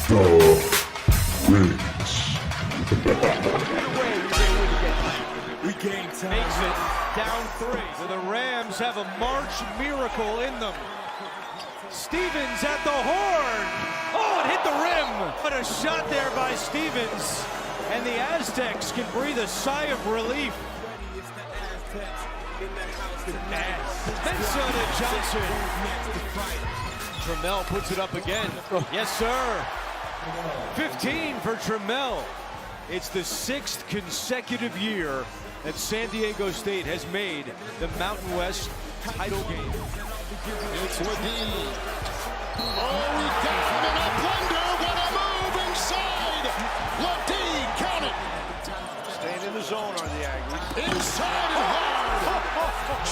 Makes it down 3. So the Rams have a March miracle in them. Stevens at the horn. Oh, it hit the rim. What a shot there by Stevens. And the Aztecs can breathe a sigh of relief. Benson and Johnson. Trammell puts it up again. Yes, sir. 15 for Trammell. It's the 6th consecutive year that San Diego State has made the Mountain West title game. It's Ledee. Oh, he got him in a blunder. What a move inside. Ledee, count it. Staying in the zone are the Aggies. Inside and hard.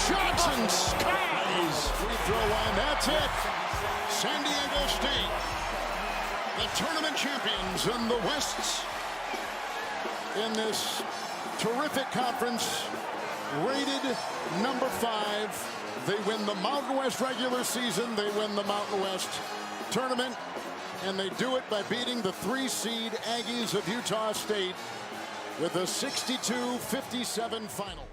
Johnson skies. Free throw line, that's it. San Diego State, the tournament champions in the West. In this terrific conference, rated number 5. They win the Mountain West regular season. They win the Mountain West tournament. And they do it by beating the 3-seed Aggies of Utah State with a 62-57 final.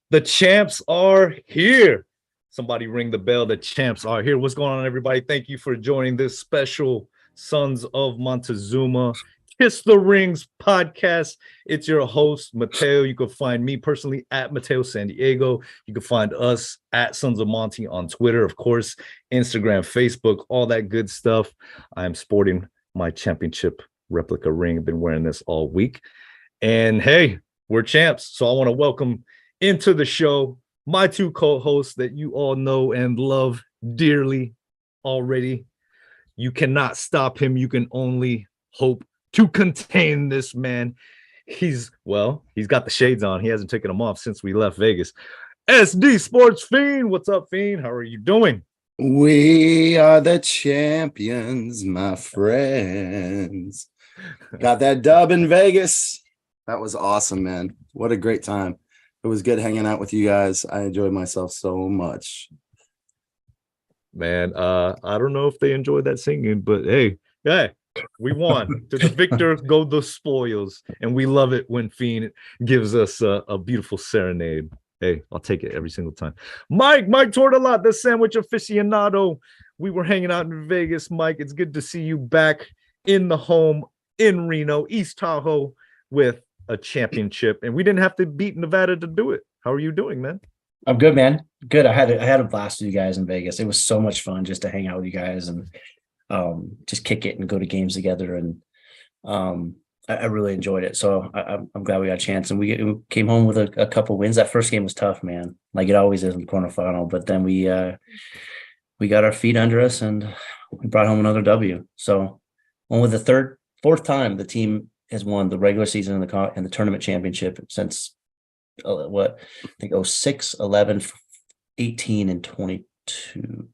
The champs are here. Somebody ring the bell. The champs are here. What's going on, everybody? Thank you for joining this special Sons of Montezuma Kiss the Rings podcast. It's your host, Mateo. You can find me personally at Mateo San Diego. You can find us at Sons of Monty on Twitter, of course, Instagram, Facebook, all that good stuff. I'm sporting my championship replica ring. I've been wearing this all week. And hey, we're champs. So I want to welcome into the show my two co-hosts that you all know and love dearly already. You cannot stop him. You can only hope to contain this man. He's got the shades on. He hasn't taken them off since we left Vegas. SD Sports Fiend. What's up, Fiend? How are you doing? We are the champions, my friends. Got that dub in Vegas. That was awesome, man. What a great time. It was good hanging out with you guys. I enjoyed myself so much. Man, I don't know if they enjoyed that singing, but hey, we won. To the victor go the spoils, and we love it when Fiend gives us a beautiful serenade. Hey, I'll take it every single time. Mike Tortolot, the sandwich aficionado. We were hanging out in Vegas, Mike. It's good to see you back in the home in Reno, East Tahoe, with a championship, and we didn't have to beat Nevada to do it. How are you doing, man? I'm good, man. Good. I had a blast with you guys in Vegas. It was so much fun just to hang out with you guys and just kick it and go to games together. And I really enjoyed it. So I'm glad we got a chance. And we came home with a couple wins. That first game was tough, man. Like it always is in the quarterfinal. But then we got our feet under us and we brought home another W. So only the fourth time the team has won the regular season and the tournament championship since I think 06, 11, 18, and 22,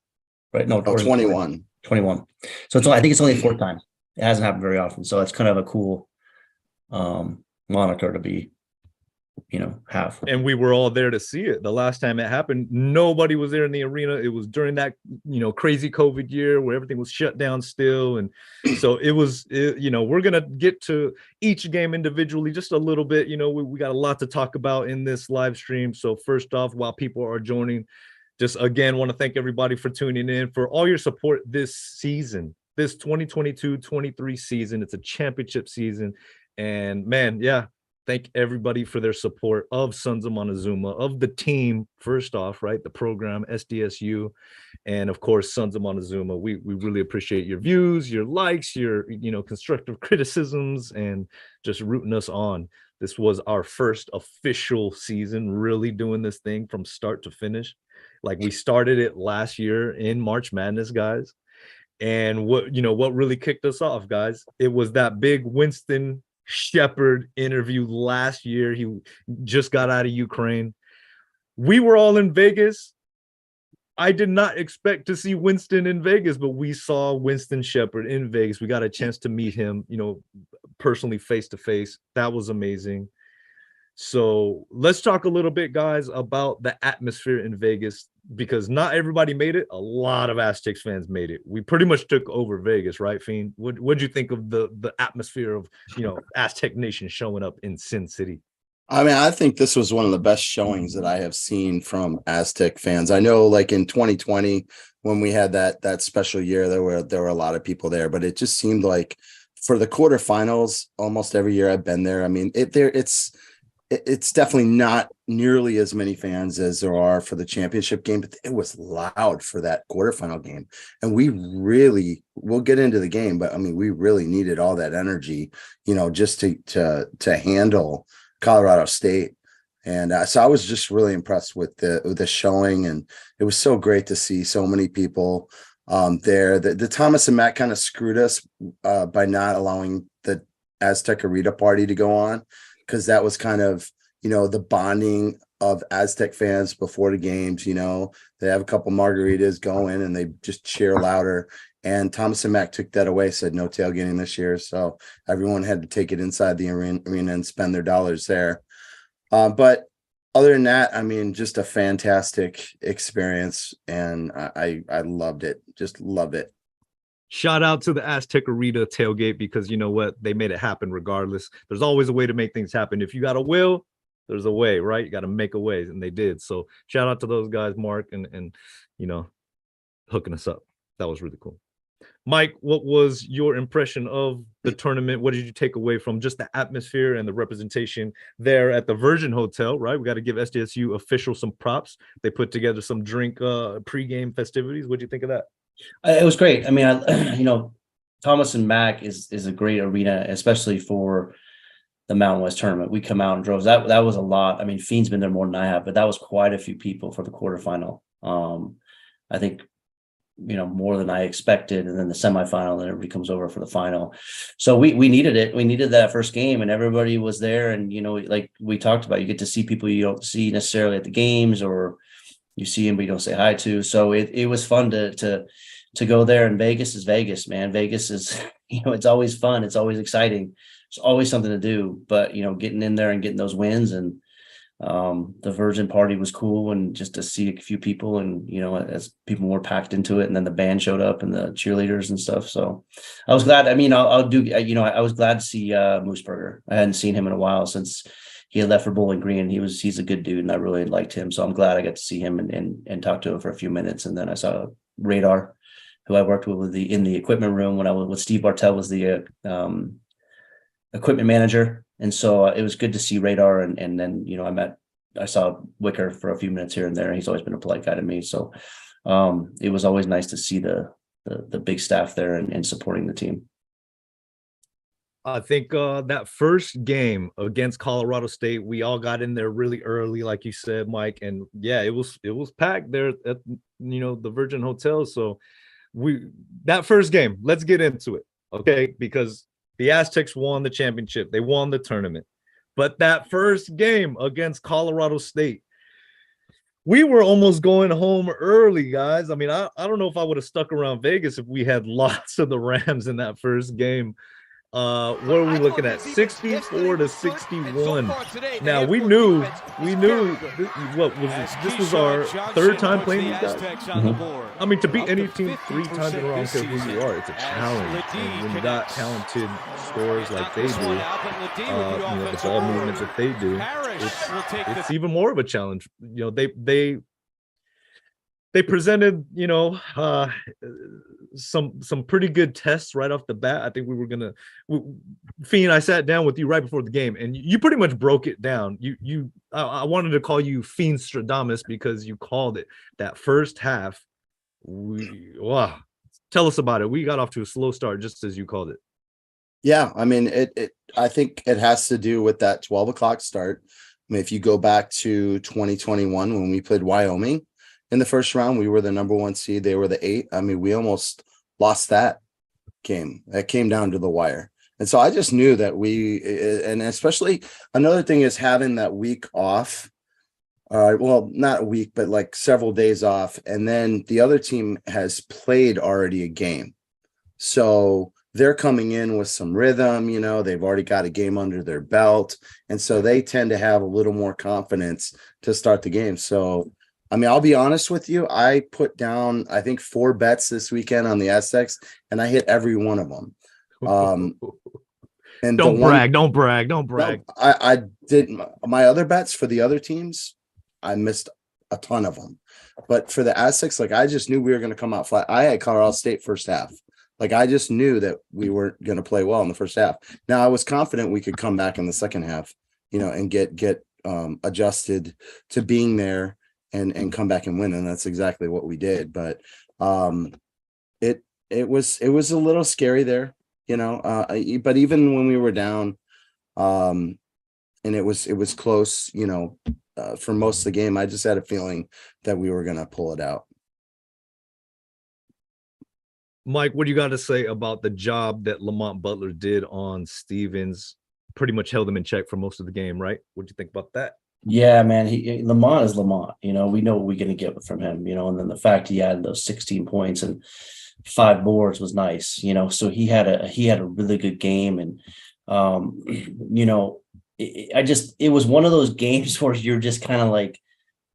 right? No, 21. 21. So I think it's only the fourth time. It hasn't happened very often. So it's kind of a cool moniker to be, have. And we were all there to see it. The last time it happened, nobody was there in the arena. It was during that, crazy COVID year where everything was shut down still. And so we're going to get to each game individually just a little bit. We got a lot to talk about in this live stream. So first off, while people are joining, just again, want to thank everybody for tuning in, for all your support this season, this 2022-23 season. It's a championship season. And man, thank everybody for their support of Sons of Montezuma, of the team, first off, right? The program, SDSU, and of course, Sons of Montezuma. We really appreciate your views, your likes, your constructive criticisms, and just rooting us on. This was our first official season, really doing this thing from start to finish. Like we started it last year in March Madness, guys. And what really kicked us off, guys? It was that big Winston Shepard interview last year. He just got out of Ukraine. We were all in Vegas. I did not expect to see Winston in Vegas, but we saw Winston Shepard in Vegas. We got a chance to meet him, personally, face to face. That was amazing. So let's talk a little bit, guys, about the atmosphere in Vegas, because not everybody made it. A lot of Aztecs fans made it. We pretty much took over Vegas, right, Fiend? What'd you think of the atmosphere of, Aztec Nation showing up in Sin City? I mean, I think this was one of the best showings that I have seen from Aztec fans. I know, like in 2020, when we had that special year, there were a lot of people there, but it just seemed like for the quarterfinals, almost every year I've been there. I mean, it's definitely not nearly as many fans as there are for the championship game, but it was loud for that quarterfinal game. And we'll get into the game, but I mean, we really needed all that energy, just to handle Colorado State. And so I was just really impressed with the showing, and it was so great to see so many people there. The Thomas and Mack kind of screwed us by not allowing the Aztec Arena party to go on, because that was kind of, the bonding of Aztec fans before the games. They have a couple margaritas going and they just cheer louder. And Thomas and Mack took that away, said no tailgating this year. So everyone had to take it inside the arena and spend their dollars there. But other than that, I mean, just a fantastic experience. And I loved it. Just loved it. Shout out to the Aztec Arena tailgate, because you know what? They made it happen regardless. There's always a way to make things happen. If you got a will, there's a way, right? You got to make a way, and they did. So shout out to those guys, Mark, and hooking us up. That was really cool. Mike, what was your impression of the tournament? What did you take away from just the atmosphere and the representation there at the Virgin Hotel, right? We got to give SDSU official some props. They put together some drink pregame festivities. What do you think of that? It was great. I mean, Thomas and Mack is a great arena, especially for the Mountain West tournament. We come out and drove. That was a lot. I mean, Fiend's been there more than I have, but that was quite a few people for the quarterfinal. I think, more than I expected. And then the semifinal, and everybody comes over for the final. So we needed it. We needed that first game, and everybody was there. And, like we talked about, you get to see people you don't see necessarily at the games, or you see them, but you don't say hi to. So it was fun to go there. And Vegas is Vegas, man. Vegas is, it's always fun. It's always exciting. It's always something to do, but, getting in there and getting those wins, and the Virgin party was cool, and just to see a few people, and, as people were packed into it, and then the band showed up and the cheerleaders and stuff. So I was glad. I mean, I was glad to see Mooseburger. I hadn't seen him in a while, since he had left for Bowling Green. He's a good dude, and I really liked him. So I'm glad I got to see him and talk to him for a few minutes. And then I saw Radar, who I worked with in the equipment room when I was with Steve Bartell, was the equipment manager. And so it was good to see Radar. And then, I saw Wicker for a few minutes here and there. He's always been a polite guy to me. So it was always nice to see the big staff there and supporting the team. I think that first game against Colorado State, we all got in there really early, like you said, Mike. And yeah, it was packed there at the Virgin Hotel. So that first game, let's get into it, okay? Because the Aztecs won the championship, they won the tournament. But that first game against Colorado State, we were almost going home early, guys. I mean, I don't know if I would have stuck around Vegas if we had lots of the Rams in that first game. What are we looking at? 64 to 61. Now we knew this was our third time playing these guys. I mean, to beat any team 3 times in a row, I don't care who you are, it's a challenge. And when you got talented scorers like they do, the ball movements that they do, it's even more of a challenge. They presented, some pretty good tests right off the bat. I think we were gonna. Fiend, I sat down with you right before the game, and you pretty much broke it down. I wanted to call you Fiend Stradamus because you called it that first half. Wow, tell us about it. We got off to a slow start, just as you called it. Yeah, I mean, I think it has to do with that 12 o'clock start. I mean, if you go back to 2021 when we played Wyoming. In the first round, we were the number 1 seed. They were the 8. I mean, we almost lost that game. That came down to the wire. And so I just knew that and especially another thing is having that week off. Well, not a week, but like several days off. And then the other team has played already a game. So they're coming in with some rhythm, they've already got a game under their belt. And so they tend to have a little more confidence to start the game. So, I mean, I'll be honest with you. I put down, I think 4 bets this weekend on the Aztecs, and I hit every one of them. And don't brag. No, I did my other bets for the other teams. I missed a ton of them, but for the Aztecs, like, I just knew we were going to come out flat. I had Colorado State first half. Like, I just knew that we weren't going to play well in the first half. Now, I was confident we could come back in the second half, and get adjusted to being there and come back and win. And that's exactly what we did. But it was a little scary there, but even when we were down, and it was close, for most of the game, I just had a feeling that we were going to pull it out. Mike, what do you got to say about the job that Lamont Butler did on Stevens? Pretty much held him in check for most of the game, right? What do you think about that? Yeah, man, Lamont is Lamont. We know what we're going to get from him, and then the fact he had those 16 points and 5 boards was nice, so he had a really good game. And, it was one of those games where you're just kind of like,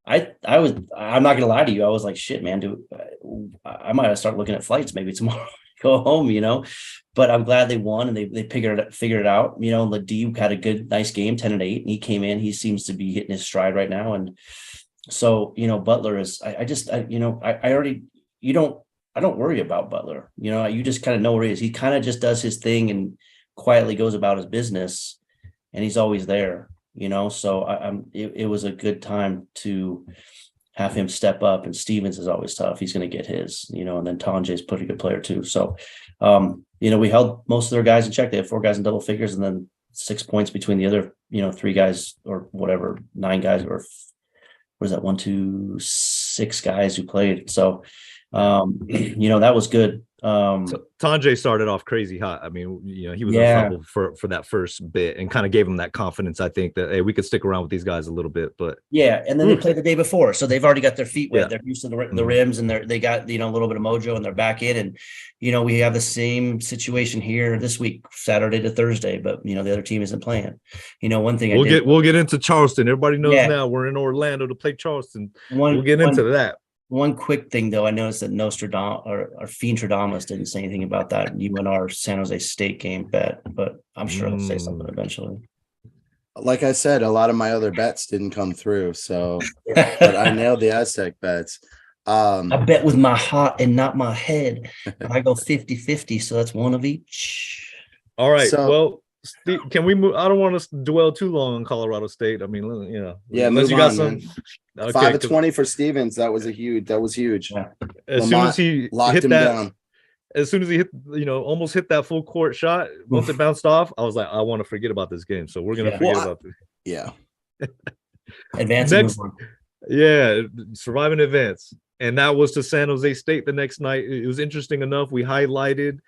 I'm not gonna lie to you. I was like, shit, man, dude, I might have to start looking at flights maybe tomorrow, go home, but I'm glad they won and they figured it out. Ladie had a nice game, 10-8, and he came in, he seems to be hitting his stride right now. And so, Butler is, I don't worry about Butler. You just kind of know where he is. He kind of just does his thing and quietly goes about his business, and he's always there. So it was a good time to have him step up, and Stevens is always tough. He's going to get his, and then Tanjay's a pretty good player too. So, we held most of their guys in check. They had 4 guys in double figures, and then 6 points between the other, 3 guys or whatever, 9 guys, or what is that? 1, 2, 6 guys who played. So, that was good. So Tanjay started off crazy hot. I mean, he was unstoppable for that first bit, and kind of gave him that confidence. I think that, hey, we could stick around with these guys a little bit. But and then they played the day before, so they've already got their feet wet. They're used to the rims, and they got a little bit of mojo, and they're back in. And we have the same situation here this week, Saturday to Thursday, but the other team isn't playing. One thing we'll get into Charleston. Everybody knows now we're in Orlando to play Charleston. We'll get into that. One quick thing, though, I noticed that Nostradamus or Fiendstradamus didn't say anything about that UNR San Jose State game bet, but I'm sure he'll say something eventually. Like I said, a lot of my other bets didn't come through, so but I nailed the Aztec bets. I bet with my heart and not my head. I go 50-50, so that's one of each. All right. So, well, Steve, can we move? I don't want to dwell too long on Colorado State. I mean, unless you got some. Okay, 5 of 20 for Stevens. That was huge. Yeah. As soon as he locked him down. As soon as he hit, almost hit that full court shot, once it bounced off, I was like, I want to forget about this game. So we're gonna forget about this. Yeah. Advancing. Survive in advance. And that was to San Jose State the next night. It was interesting enough. We highlighted,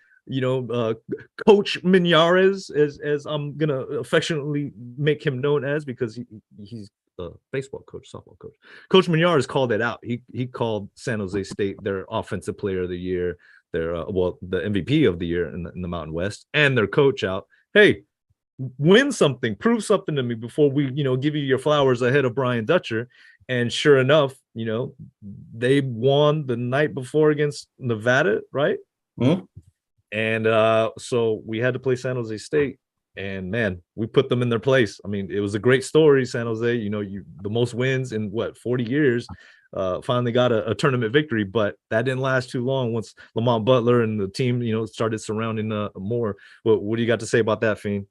Coach Minares, as I'm gonna affectionately make him known as, because he's a baseball coach, softball coach. Coach Minares called it out. He called San Jose State their offensive player of the year, their the MVP of the year in the Mountain West, and their coach out. Hey, win something, prove something to me before we give you your flowers ahead of Brian Dutcher. And sure enough, they won the night before against Nevada, right? Mm-hmm. And so we had to play San Jose State, and man, we put them in their place. I mean, it was a great story. San Jose, the most wins in 40 years, finally got a tournament victory, but that didn't last too long once Lamont Butler and the team, started surrounding more. What do you got to say about that, Fiend?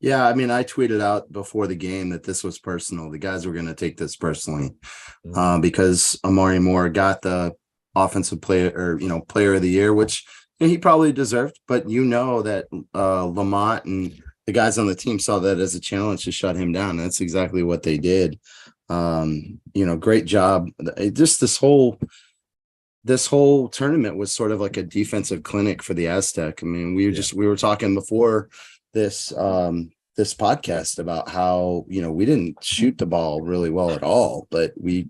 Yeah, I mean, I tweeted out before the game that this was personal. The guys were going to take this personally, because Amari Moore got the offensive player, or player of the year, which he probably deserved. But that Lamont and the guys on the team saw that as a challenge to shut him down. That's exactly what they did. Great job. Just this whole tournament was sort of like a defensive clinic for the Aztec. I mean, we were talking before this, this podcast about how, we didn't shoot the ball really well at all, but we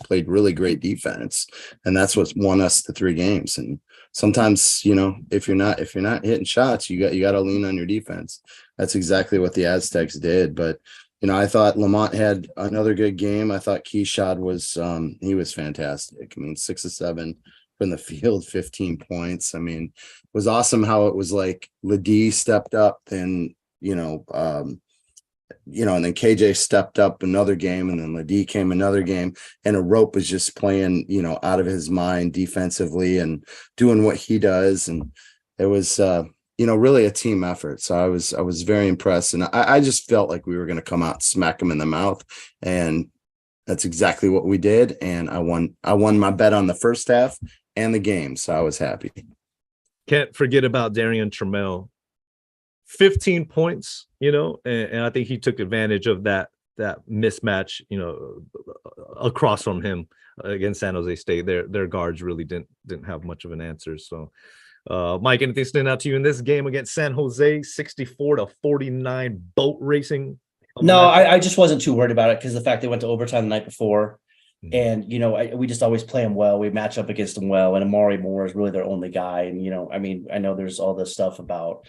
played really great defense, and that's what won us the 3 games. And sometimes, if you're not hitting shots, you got to lean on your defense. That's exactly what the Aztecs did. But I thought Lamont had another good game. I thought Keyshot was he was fantastic. I mean, 6 of 7 from the field, 15 points. I mean, it was awesome how it was like Ladie stepped up, then and then KJ stepped up another game, and then Ladie came another game, and a rope was just playing, out of his mind defensively and doing what he does. And it was, really a team effort. So I was very impressed, and I just felt like we were going to come out, smack him in the mouth, and that's exactly what we did. And I won my bet on the first half and the game. So I was happy. Can't forget about Darian Trammell. 15 points, and I think he took advantage of that mismatch, across from him against San Jose State. Their guards really didn't have much of an answer. So, Mike, anything stand out to you in this game against San Jose? 64-49 boat racing. No, I just wasn't too worried about it because the fact they went to overtime the night before. And, we just always play them well. We match up against them well. And Amari Moore is really their only guy. And, I know there's all this stuff about,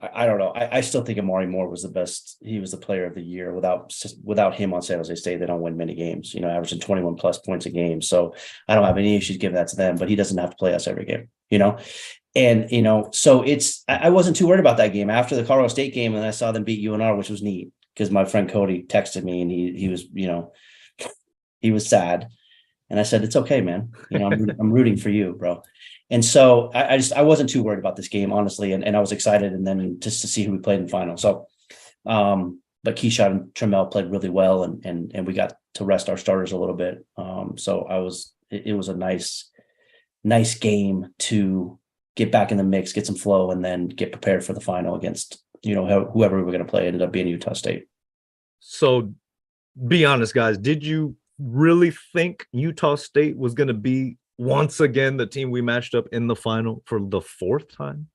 I don't know. I still think Amari Moore was the best. He was the player of the year. Without him on San Jose State, they don't win many games, averaging 21 plus points a game. So I don't have any issues giving that to them, but he doesn't have to play us every game, And, so I wasn't too worried about that game. After the Colorado State game, and I saw them beat UNR, which was neat because my friend Cody texted me and he was, he was sad. And I said, it's okay, man. I'm rooting for you, bro. And so I wasn't too worried about this game, honestly. And I was excited. And then just to see who we played in the final. So, but Keyshot and Trammell played really well and we got to rest our starters a little bit. So it was a nice game to get back in the mix, get some flow, and then get prepared for the final against, whoever we were going to play. It ended up being Utah State. So be honest, guys, did you really think Utah State was going to be once again the team we matched up in the final for the 4th time?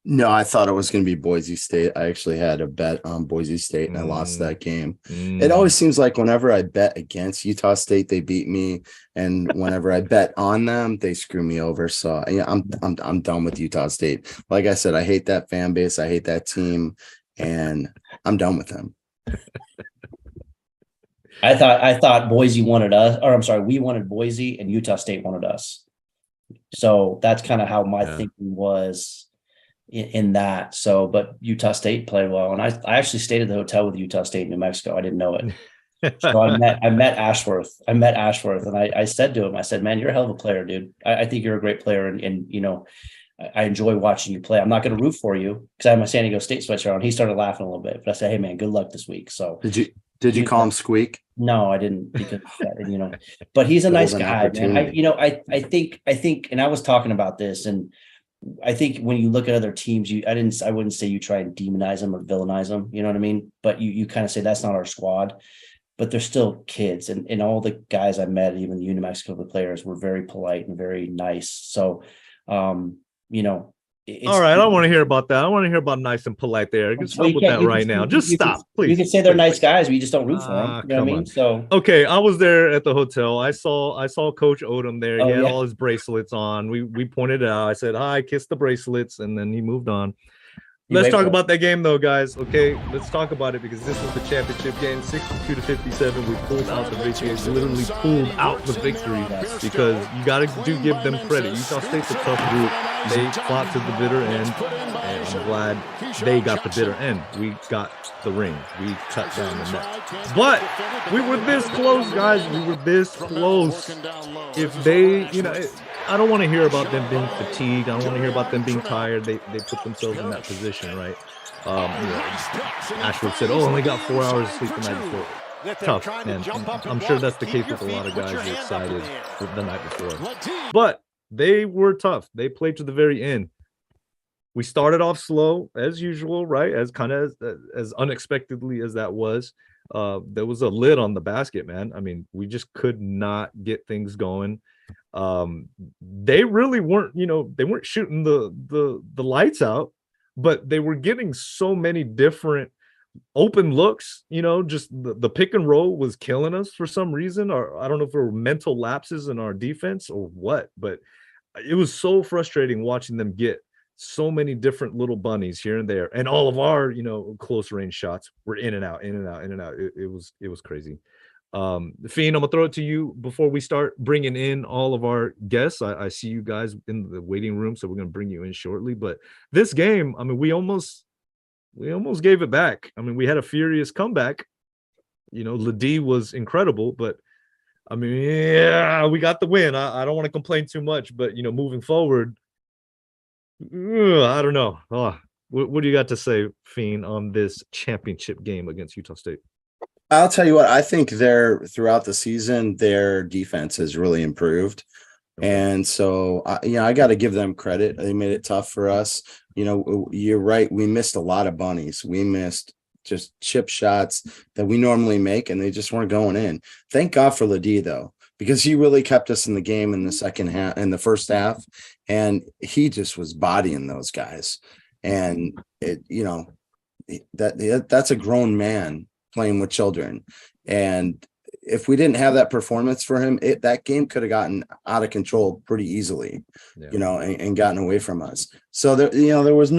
No, I thought it was going to be Boise State. I actually had a bet on Boise State and I lost that game. It always seems like whenever I bet against Utah State, they beat me, and whenever I bet on them, they screw me over. So yeah, I'm done with Utah State. Like I said, I hate that fan base. I hate that team, and I'm done with them. I thought Boise wanted us, or I'm sorry, we wanted Boise and Utah State wanted us. So that's kind of how my thinking was in that. So, but Utah State played well. And I actually stayed at the hotel with Utah State in New Mexico. I didn't know it. So I met Ashworth. And I said to him, I said, man, you're a hell of a player, dude. I think you're a great player. And I enjoy watching you play. I'm not going to root for you because I have my San Diego State sweatshirt on. He started laughing a little bit, but I said, hey man, good luck this week. So did you call him Squeak? No, I didn't, because but he's a nice guy, man. I think, and I was talking about this, and I think when you look at other teams, I wouldn't say you try and demonize them or villainize them, you know what I mean? But you kind of say that's not our squad, but they're still kids. And all the guys I met, even the New Mexico, the players were very polite and very nice. So, all right, I don't want to hear about that. I want to hear about nice and polite there. Stop with that right now. Just stop, please. You can say they're nice guys, but you just don't root for them. You know what I mean? So okay, I was there at the hotel. I saw Coach Odom there. He had all his bracelets on. We pointed it out. I said hi, kiss the bracelets, and then he moved on. Let's talk about that game, though, guys. Okay, let's talk about it because this was the championship game, 62-57. We pulled out the victory. Literally pulled out the victory because you got to give them credit. Utah State's a tough group. They fought to the bitter end, and I'm glad they got the bitter end. We got the ring. We cut down the net. But we were this close, guys. We were this close. If they, I don't want to hear about them being fatigued. I don't want to hear about them being tired. They put themselves in that position, right? Ashford said, only got 4 hours of sleep the night before. Tough, and I'm sure that's the case with a lot of guys who are excited the night before. But they were tough. They played to the very end. We started off slow, as usual, right? As kind of as unexpectedly as that was. There was a lid on the basket, man. I mean, we just could not get things going. They really weren't, they weren't shooting the lights out, but they were getting so many different open looks, just the pick and roll was killing us for some reason, or I don't know if it were mental lapses in our defense or what, but it was so frustrating watching them get so many different little bunnies here and there, and all of our close range shots were in and out, in and out, in and out. It was crazy. Fiend, I'm gonna throw it to you before we start bringing in all of our guests. I see you guys in the waiting room, so we're gonna bring you in shortly. But this game, I mean, we almost gave it back. I mean, we had a furious comeback. Ledee was incredible, but I mean, yeah, we got the win. I don't want to complain too much, but moving forward, I don't know. What do you got to say, Fiend, on this championship game against Utah State? I'll tell you what, I think throughout the season, their defense has really improved. Okay. And so, I got to give them credit. They made it tough for us. You're right. We missed a lot of bunnies. We missed just chip shots that we normally make, and they just weren't going in. Thank God for Ledee, though, because he really kept us in the game in the first half, and he just was bodying those guys. And that's a grown man playing with children. And if we didn't have that performance for him, that game could have gotten out of control pretty easily, and gotten away from us. So there was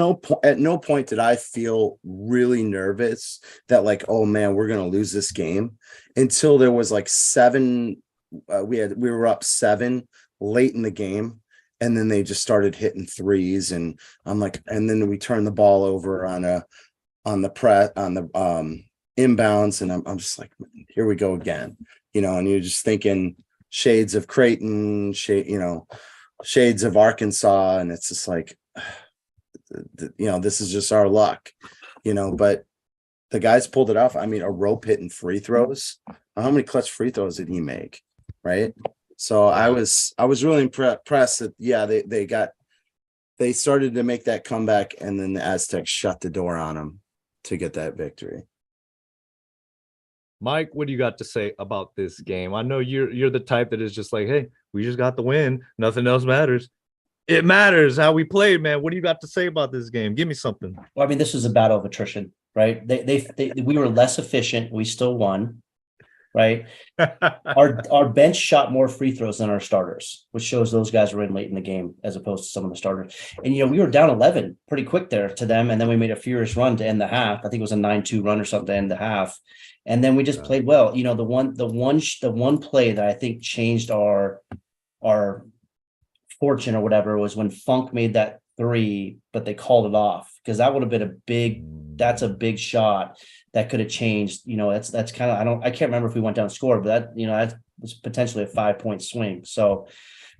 at no point did I feel really nervous that like, oh man, we're going to lose this game, until there was like 7. We were up 7 late in the game. And then they just started hitting threes, and I'm like, and then we turned the ball over on the inbounds, and I'm just like, here we go again, and you're just thinking shades of Creighton, shades of Arkansas, and it's just like, this is just our luck, but the guys pulled it off. I mean, a rope hitting free throws. How many clutch free throws did he make? Right. So I was really impressed that, they started to make that comeback, and then the Aztecs shut the door on them to get that victory. Mike, what do you got to say about this game? I know you're the type that is just like, hey, we just got the win. Nothing else matters. It matters how we played, man. What do you got to say about this game? Give me something. Well, I mean, this was a battle of attrition, right? We were less efficient. We still won, right? Our bench shot more free throws than our starters, which shows those guys were in late in the game as opposed to some of the starters. And, we were down 11 pretty quick there to them. And then we made a furious run to end the half. I think it was a 9-2 run or something to end the half. And then we just played well. The one play that I think changed our fortune or whatever was when Funk made that 3, but they called it off, because that would have been that's a big shot that could have changed. That's kind of, I can't remember if we went down score, but that was potentially a 5-point swing. So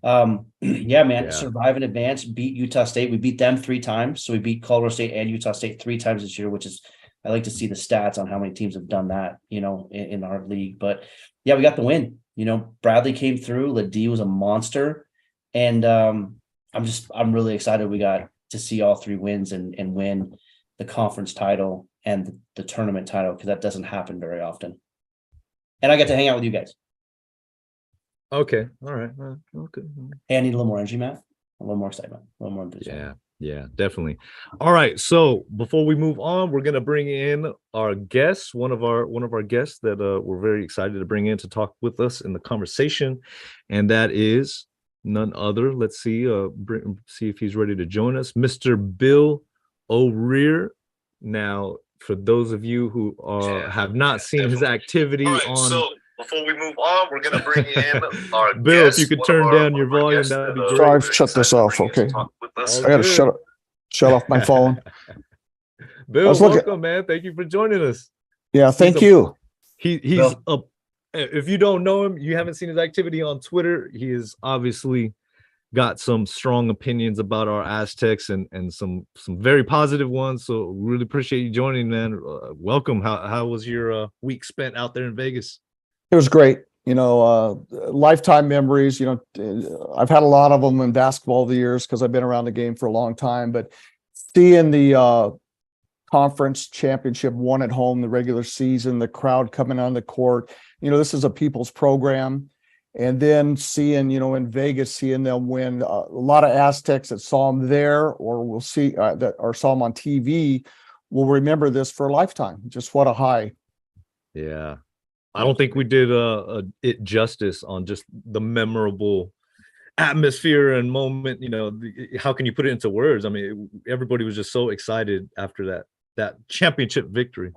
survive and advance, beat Utah State. We beat them 3 times. So we beat Colorado State and Utah State 3 times this year, which is, I like to see the stats on how many teams have done that, in our league. But yeah, we got the win. Bradley came through. Ledee was a monster. And I'm really excited we got to see all 3 wins and win the conference title and the tournament title, because that doesn't happen very often. And I got to hang out with you guys. Okay. All right. Okay. Hey, I need a little more energy, Matt. A little more excitement. A little more enthusiasm. Yeah, definitely. All right. So before we move on, we're gonna bring in our guests, one of our guests that we're very excited to bring in to talk with us in the conversation, and that is none other. Let's see, see if he's ready to join us, Mr. Bill O'Rear. Now, for those of you who have not seen his activity on. Before we move on, we're going to bring in our Bill, guest, if you could turn down your volume, that would be great. So I've shut this off. Okay. I got to shut off my phone. Bill, welcome, man. Thank you for joining us. Yeah, thank you. He's if you don't know him, you haven't seen his activity on Twitter, he has obviously got some strong opinions about our Aztecs and some very positive ones. So really appreciate you joining, man. Welcome. How was your week spent out there in Vegas? It was great. Lifetime memories. I've had a lot of them in basketball over the years because I've been around the game for a long time. But seeing the conference championship won at home, the regular season, the crowd coming on the court, this is a people's program. And then seeing, in Vegas, seeing them win, a lot of Aztecs that saw them there, or we'll see that, or saw them on TV, will remember this for a lifetime. Just what a high. Yeah. I don't think we did it justice on just the memorable atmosphere and moment. How can you put it into words? I mean, everybody was just so excited after that championship victory.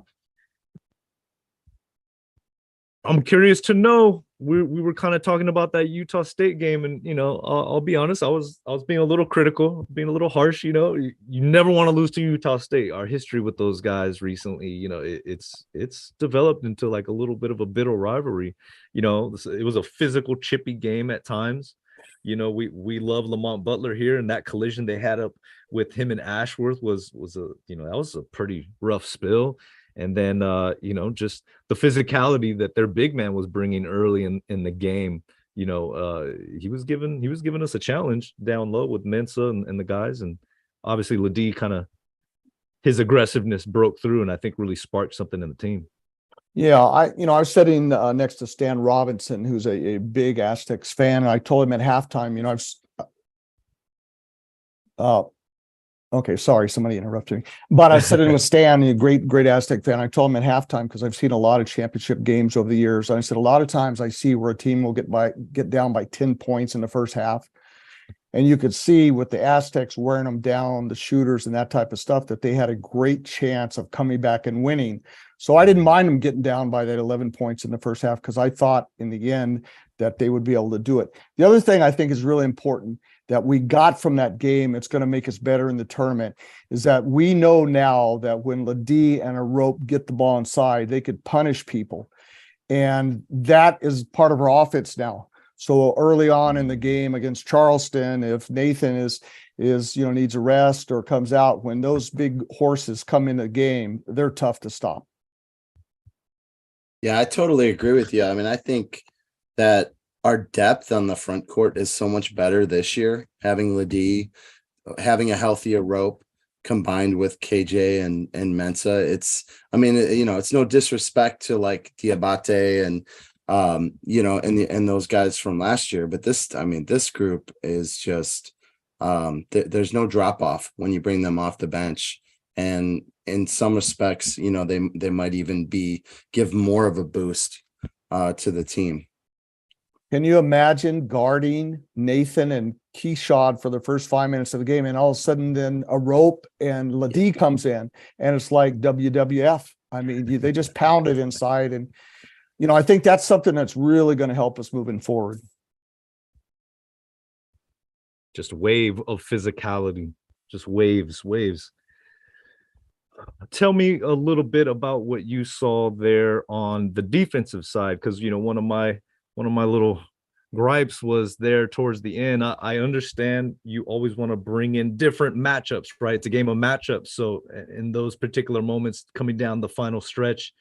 I'm curious to know, we were kind of talking about that Utah State game, and I'll be honest, I was being a little critical, being a little harsh. You never want to lose to Utah State. Our history with those guys recently, it's developed into like a little bit of a bitter rivalry. It was a physical, chippy game at times. We love Lamont Butler here, and that collision they had up with him and Ashworth was that was a pretty rough spill. And then, just the physicality that their big man was bringing early in the game. He was giving us a challenge down low with Mensa and the guys. And obviously, Ladie his aggressiveness broke through, and I think really sparked something in the team. Yeah, I was sitting next to Stan Robinson, who's a big Aztecs fan, and I told him at halftime, okay, sorry, somebody interrupted me. But I said it with Stan, a great Aztec fan. I told him at halftime, because I've seen a lot of championship games over the years. And I said, a lot of times I see where a team will get down by 10 points in the first half. And you could see with the Aztecs wearing them down, the shooters and that type of stuff, that they had a great chance of coming back and winning. So I didn't mind them getting down by that 11 points in the first half, because I thought in the end that they would be able to do it. The other thing I think is really important that we got from that game, it's going to make us better in the tournament, is that we know now that when Ladie and a rope get the ball inside, they could punish people. And that is part of our offense now. So early on in the game against Charleston, if Nathan is needs a rest or comes out, when those big horses come in the game, they're tough to stop. Yeah, I totally agree with you. I mean, I think that our depth on the front court is so much better this year, having Ladie, having a healthier rope combined with KJ and Mensa. It's no disrespect to like Diabate and and those guys from last year, but this group is just there's no drop off when you bring them off the bench. And in some respects, they might even give more of a boost to the team. Can you imagine guarding Nathan and Keshad for the first 5 minutes of the game, and all of a sudden then a rope and Ladie comes in, and it's like WWF. I mean, they just pound it inside. And, I think that's something that's really going to help us moving forward. Just a wave of physicality, just waves. Tell me a little bit about what you saw there on the defensive side, because, one of my little gripes was there towards the end. I understand you always want to bring in different matchups, right? It's a game of matchups. So in those particular moments coming down the final stretch,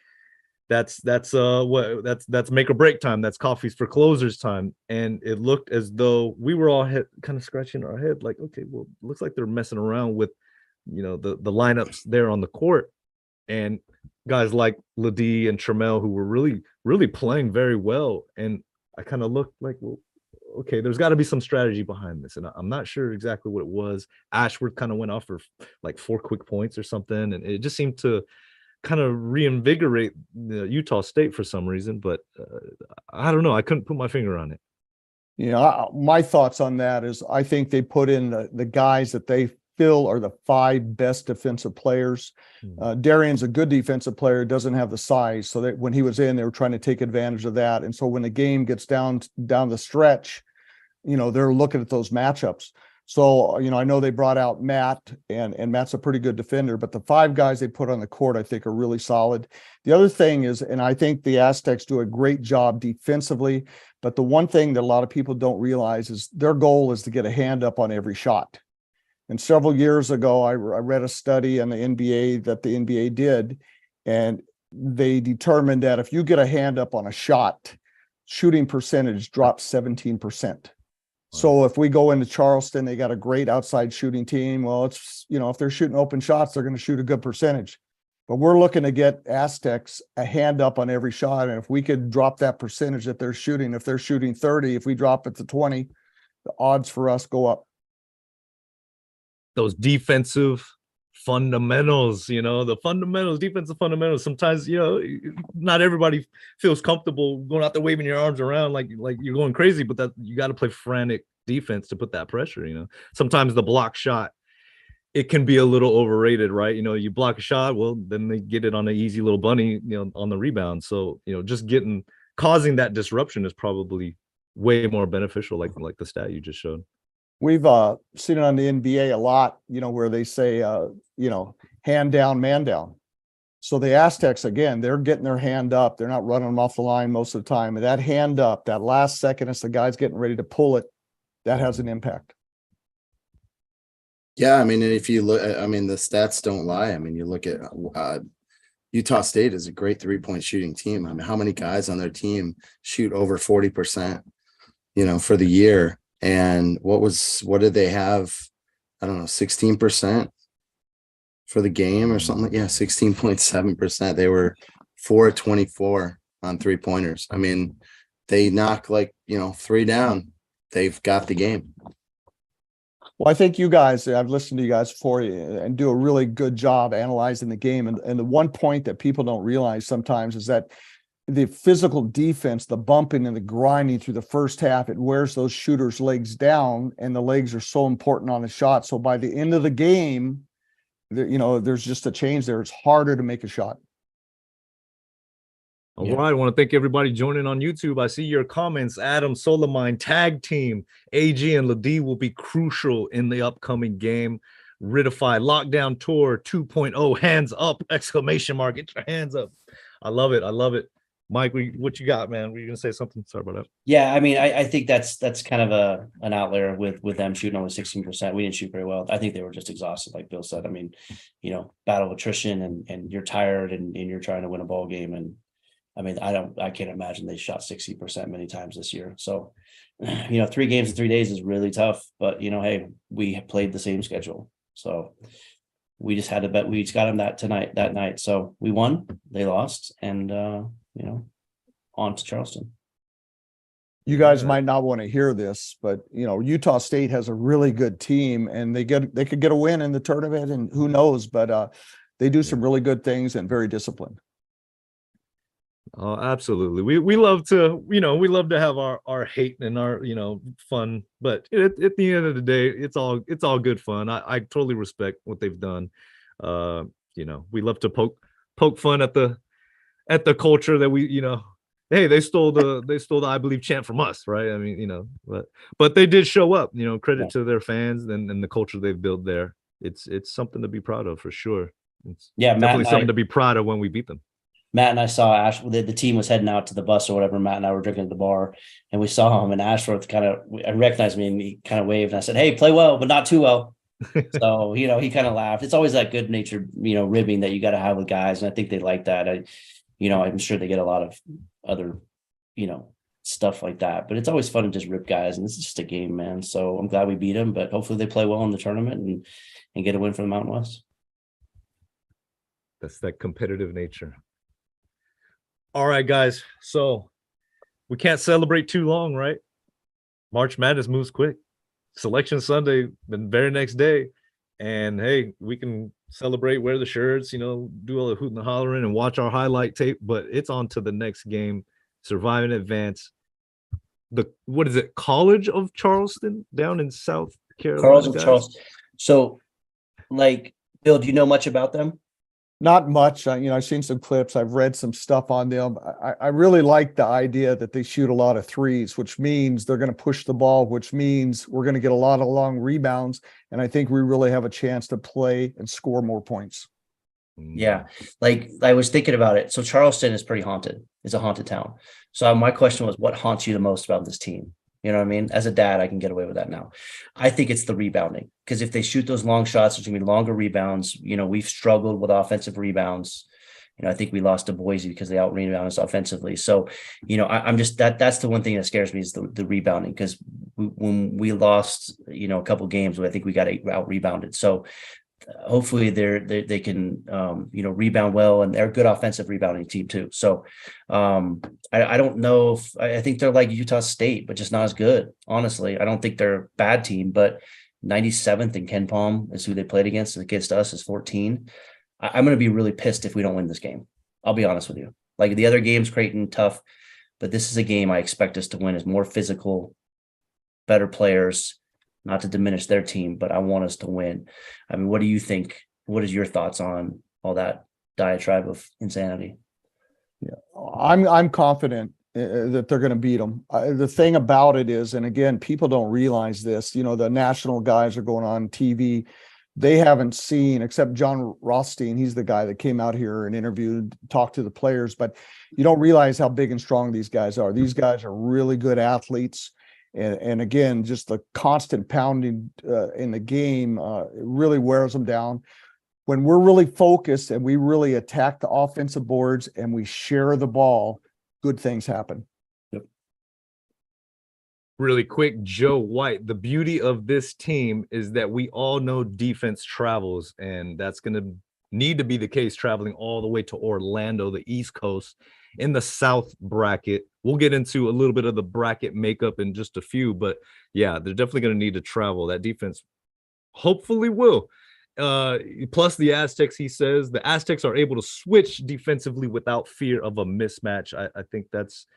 that's make or break time. That's coffees for closers time. And it looked as though we were all kind of scratching our head like, okay, well, it looks like they're messing around with, the lineups there on the court. And guys like Ladie and Trammell, who were really, really playing very well. And I kind of looked like, well, okay, there's got to be some strategy behind this. And I'm not sure exactly what it was. Ashworth kind of went off for like 4 quick points or something. And it just seemed to kind of reinvigorate the Utah State for some reason. But I don't know. I couldn't put my finger on it. My thoughts on that is I think they put in the guys that they feel are the 5 best defensive players. Darian's a good defensive player, doesn't have the size. So that when he was in, they were trying to take advantage of that. And so when the game gets down the stretch, they're looking at those matchups. So, I know they brought out Matt, and Matt's a pretty good defender, but the 5 guys they put on the court, I think, are really solid. The other thing is, and I think the Aztecs do a great job defensively, but the one thing that a lot of people don't realize is their goal is to get a hand up on every shot. And several years ago, I read a study on the NBA that the NBA did, and they determined that if you get a hand up on a shot, shooting percentage drops 17%. So if we go into Charleston, they got a great outside shooting team. Well, it's, if they're shooting open shots, they're going to shoot a good percentage. but we're looking to get Aztecs a hand up on every shot. And if we could drop that percentage that they're shooting, if they're shooting 30, if we drop it to 20, the odds for us go up. Those defensive fundamentals, the fundamentals, defensive fundamentals. Sometimes, not everybody feels comfortable going out there waving your arms around like you're going crazy, but that you got to play frantic defense to put that pressure. Sometimes the block shot, it can be a little overrated, right? You block a shot, well, then they get it on an easy little bunny, on the rebound. So, just causing that disruption is probably way more beneficial, like the stat you just showed. We've seen it on the NBA a lot, where they say, hand down, man down. So the Aztecs, again, they're getting their hand up. They're not running them off the line most of the time. And that hand up, that last second as the guy's getting ready to pull it, that has an impact. Yeah, I mean, if you look, I mean, the stats don't lie. I mean, you look at Utah State is a great 3-point shooting team. I mean, how many guys on their team shoot over 40%, for the year? And what did they have? I don't know, 16% for the game or something. Yeah, 16.7%. They were 4-24 on 3-pointers. I mean, they knock 3 down. They've got the game. Well, I think you guys, I've listened to you guys before and do a really good job analyzing the game. And the one point that people don't realize sometimes is that the physical defense, the bumping and the grinding through the first half, it wears those shooters' legs down, and the legs are so important on the shot. So by the end of the game, there's just a change there. It's harder to make a shot. All right. I want to thank everybody joining on YouTube. I see your comments. Adam, Solamine, tag team, AG and Ladie will be crucial in the upcoming game. Ridify, Lockdown Tour 2.0, hands up, exclamation mark. Get your hands up. I love it. I love it. Mike, what you got, man? Were you going to say something? Sorry about that. Yeah, I mean, I think that's kind of an outlier with them shooting only 16%. We didn't shoot very well. I think they were just exhausted, like Bill said. I mean, battle of attrition and you're tired and you're trying to win a ball game. And I mean, I can't imagine they shot 60% many times this year. So, 3 games in 3 days is really tough. But, hey, we played the same schedule. So we just had to bet. We just got them that night. So we won, they lost, and, on to Charleston. You guys might not want to hear this, but Utah State has a really good team, and they could get a win in the tournament, and who knows, but they do some really good things and very disciplined. Oh, absolutely. We love to, we love to have our hate and our, fun, but at the end of the day, it's all good fun. I totally respect what they've done. We love to poke fun at the culture that we, hey, they stole the I Believe chant from us, right? I mean, but they did show up, credit to their fans and the culture they've built there. It's something to be proud of for sure. It's definitely something to be proud of when we beat them. Matt and I saw Ash. The team was heading out to the bus or whatever. Matt and I were drinking at the bar, and we saw him. And Ashworth I recognized me, and he kind of waved. And I said, "Hey, play well, but not too well." So he kind of laughed. It's always that good natured, ribbing that you got to have with guys, and I think they like that. I'm sure they get a lot of other, stuff like that. But it's always fun to just rip guys, and this is just a game, man. So I'm glad we beat them, but hopefully they play well in the tournament and get a win for the Mountain West. That's that competitive nature. All right, guys. So we can't celebrate too long, right? March Madness moves quick. Selection Sunday, the very next day. And hey, we can celebrate, wear the shirts, do all the hooting and hollering and watch our highlight tape, but it's on to the next game. Survive and advance. What is it? College of Charleston down in South Carolina. College of Charleston. So, Bill, do you know much about them? Not much. I've seen some clips. I've read some stuff on them. I really like the idea that they shoot a lot of threes, which means they're going to push the ball, which means we're going to get a lot of long rebounds. And I think we really have a chance to play and score more points. Yeah. I was thinking about it. So Charleston is pretty haunted. It's a haunted town. So my question was, what haunts you the most about this team? You know what I mean? As a dad, I can get away with that now. I think it's the rebounding, because if they shoot those long shots, there's going to be longer rebounds. We've struggled with offensive rebounds. I think we lost to Boise because they out rebounded us offensively. So, I'm just that's the one thing that scares me is the rebounding, because when we lost, a couple games, I think we got out rebounded. So hopefully they can rebound well, and they're a good offensive rebounding team too. So I don't know if I think they're like Utah State, but just not as good. Honestly, I don't think they're a bad team, but 97th in Ken Palm is who they played against. Against us is 14. I'm going to be really pissed if we don't win this game. I'll be honest with you. Like the other games, Creighton, tough, but this is a game I expect us to win. Is more physical, better players. Not to diminish their team, but I want us to win. I mean, what do you think? What is your thoughts on all that diatribe of insanity? Yeah, I'm confident that they're going to beat them. The thing about it is, and again, people don't realize this. The national guys are going on TV. They haven't seen, except John Rothstein. He's the guy that came out here and interviewed, talked to the players. But you don't realize how big and strong these guys are. These guys are really good athletes. And again, just the constant pounding in the game it really wears them down. When we're really focused and we really attack the offensive boards and we share the ball, good things happen. Yep. Really quick, Joe White, the beauty of this team is that we all know defense travels, and that's going to need to be the case traveling all the way to Orlando, the East Coast, in the South bracket. We'll get into a little bit of the bracket makeup in just a few, but yeah, they're definitely going to need to travel. That defense hopefully will. Plus the Aztecs, he says, the Aztecs are able to switch defensively without fear of a mismatch. I think that's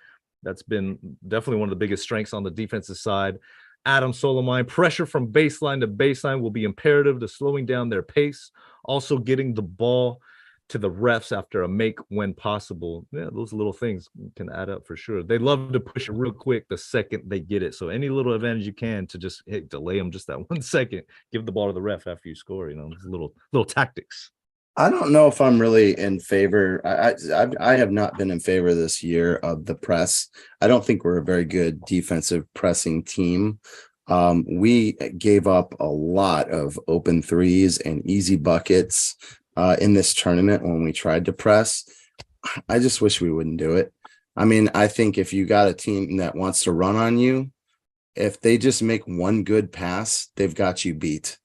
been definitely one of the biggest strengths on the defensive side. Adam Solomine, pressure from baseline to baseline will be imperative to slowing down their pace. Also getting the ball to the refs after a make when possible. Yeah, those little things can add up for sure. They love to push it real quick the second they get it. So any little advantage you can to just delay them just that 1 second, give the ball to the ref after you score. Little tactics. I don't know if I'm really in favor. I have not been in favor this year of the press. I don't think we're a very good defensive pressing team. We gave up a lot of open threes and easy buckets in this tournament when we tried to press. I just wish we wouldn't do it. I mean, I think if you got a team that wants to run on you, if they just make one good pass, they've got you beat.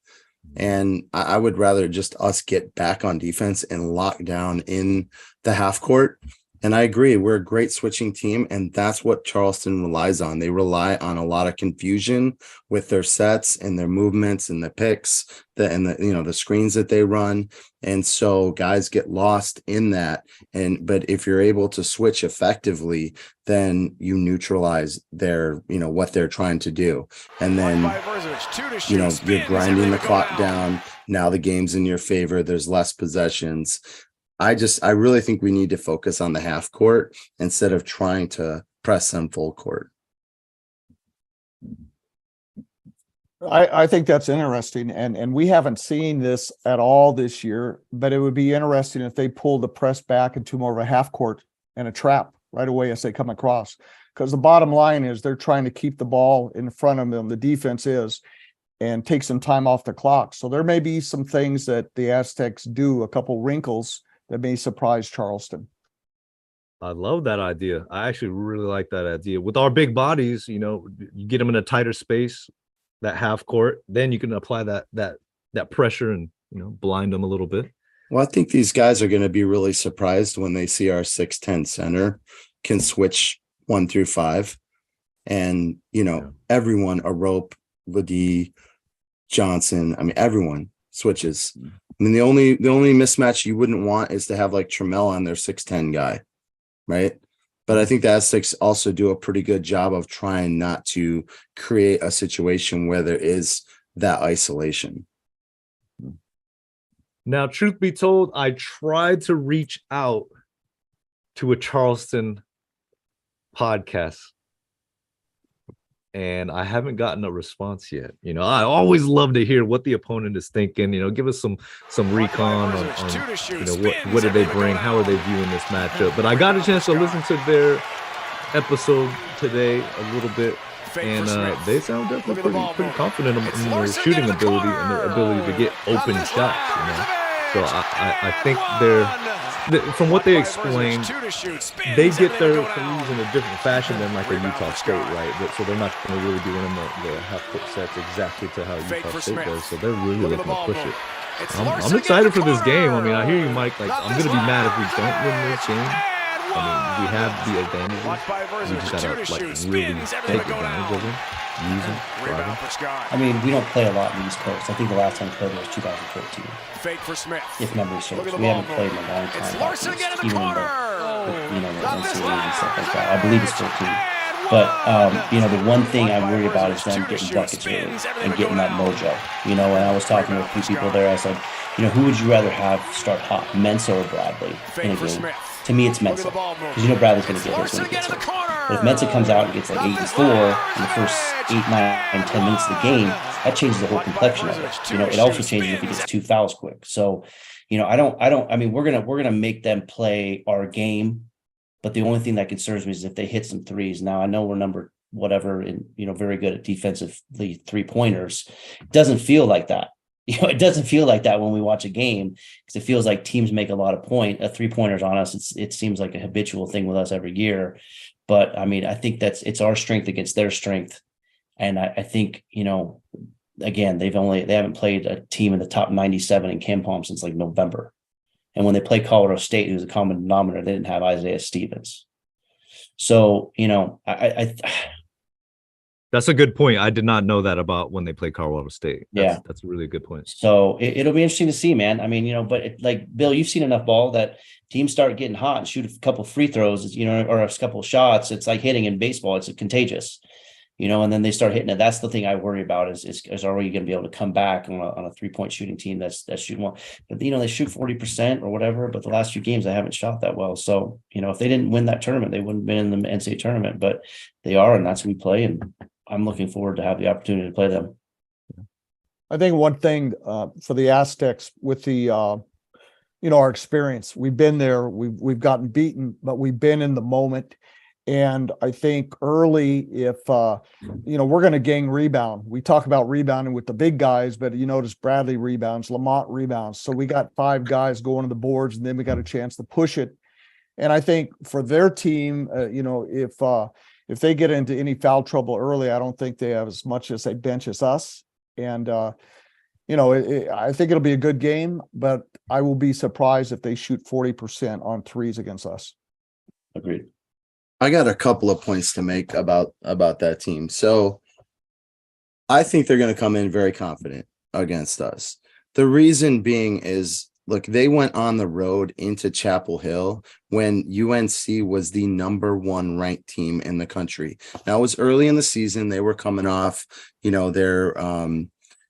And I would rather just us get back on defense and lock down in the half court. And I agree, we're a great switching team, and that's what Charleston relies on. They rely on a lot of confusion with their sets and their movements and the picks, the screens that they run. And so guys get lost in that. But if you're able to switch effectively, then you neutralize their, what they're trying to do. And then, you're grinding the clock down. Now the game's in your favor. There's less possessions. I really think we need to focus on the half court instead of trying to press them full court. I think that's interesting. And we haven't seen this at all this year, but it would be interesting if they pulled the press back into more of a half court and a trap right away as they come across. Because the bottom line is they're trying to keep the ball in front of them. The defense is, and take some time off the clock. So there may be some things that the Aztecs do, a couple wrinkles that may surprise Charleston. I love that idea. I actually really like that idea. With our big bodies, you get them in a tighter space, that half court, then you can apply that pressure and, blind them a little bit. Well, I think these guys are going to be really surprised when they see our 6'10" center can switch 1 through 5. And, everyone, Arope, Ladie, Johnson, everyone switches. The only mismatch you wouldn't want is to have like Trammell on their 6'10" guy, right? But I think the Aztecs also do a pretty good job of trying not to create a situation where there is that isolation. Now, truth be told, I tried to reach out to a Charleston podcast, and I haven't gotten a response yet. I always love to hear what the opponent is thinking. Give us some recon on what did they bring, how are they viewing this matchup. But I got a chance to listen to their episode today a little bit, and they sound definitely pretty confident in their shooting ability and their ability to get open shots. So I think from what they explained, they get their threes in a different fashion than like a Utah State, right? So they're not going to really be winning the half-court sets exactly to how Utah State does. So they're really looking to push it. I'm excited for this game. I mean, I hear you, Mike. Like, I'm gonna be mad if we don't win this game. I mean, we have the advantages. We just gotta like really take advantage of them, use them, drive them. I mean, we don't play a lot in the East Coast. I think the last time we played was 2014. Fake for Smith. If memory serves, we haven't played in a long time. Even in the NCAA and stuff like that. I believe it's 14. But the one thing I'm worried about is them getting buckets early and getting that mojo. When I was talking with a few people there, I said, who would you rather have start hot, Mensa or Bradley in a game? To me, it's Mensa, because Bradley's going to get his when he gets hit. But if Mensa comes out and gets like 8 and 4 in the first 8, 9, and 10 minutes of the game, that changes the whole complexion of it. It also changes if he gets 2 fouls quick. So, I mean, we're gonna make them play our game. But the only thing that concerns me is if they hit some threes. Now I know we're number whatever and very good at defensively 3-pointers. It doesn't feel like that. It doesn't feel like that when we watch a game, because it feels like teams make a lot of 3-pointers on us. It seems like a habitual thing with us every year. But I mean, I think it's our strength against their strength. And I think, again, they haven't played a team in the top 97 in KenPom since like November. And when they played Colorado State, who's a common denominator, they didn't have Isaiah Stevens. So, that's a good point. I did not know that about when they played Colorado State. That's a really good point. So it'll be interesting to see, man. I mean, but like Bill, you've seen enough ball that teams start getting hot and shoot a couple free throws, or a couple of shots. It's like hitting in baseball. It's contagious. And then they start hitting it. That's the thing I worry about is are we going to be able to come back on a 3-point shooting team that's shooting well? But, they shoot 40% or whatever, but the last few games, they haven't shot that well. So, if they didn't win that tournament, they wouldn't have been in the NCAA tournament, but they are, and that's who we play. And I'm looking forward to have the opportunity to play them. I think one thing for the Aztecs with the, our experience, we've been there, we've gotten beaten, but we've been in the moment. And I think early, if, we're going to gang rebound. We talk about rebounding with the big guys, but you notice Bradley rebounds, Lamont rebounds. So we got 5 guys going to the boards, and then we got a chance to push it. And I think for their team, if they get into any foul trouble early, I don't think they have as much as they bench as us. And, I think it'll be a good game, but I will be surprised if they shoot 40% on threes against us. Agreed. I got a couple of points to make about that team. So I think they're going to come in very confident against us. The reason being is, look, they went on the road into Chapel Hill when UNC was the number 1 ranked team in the country. Now, it was early in the season. They were coming off, their,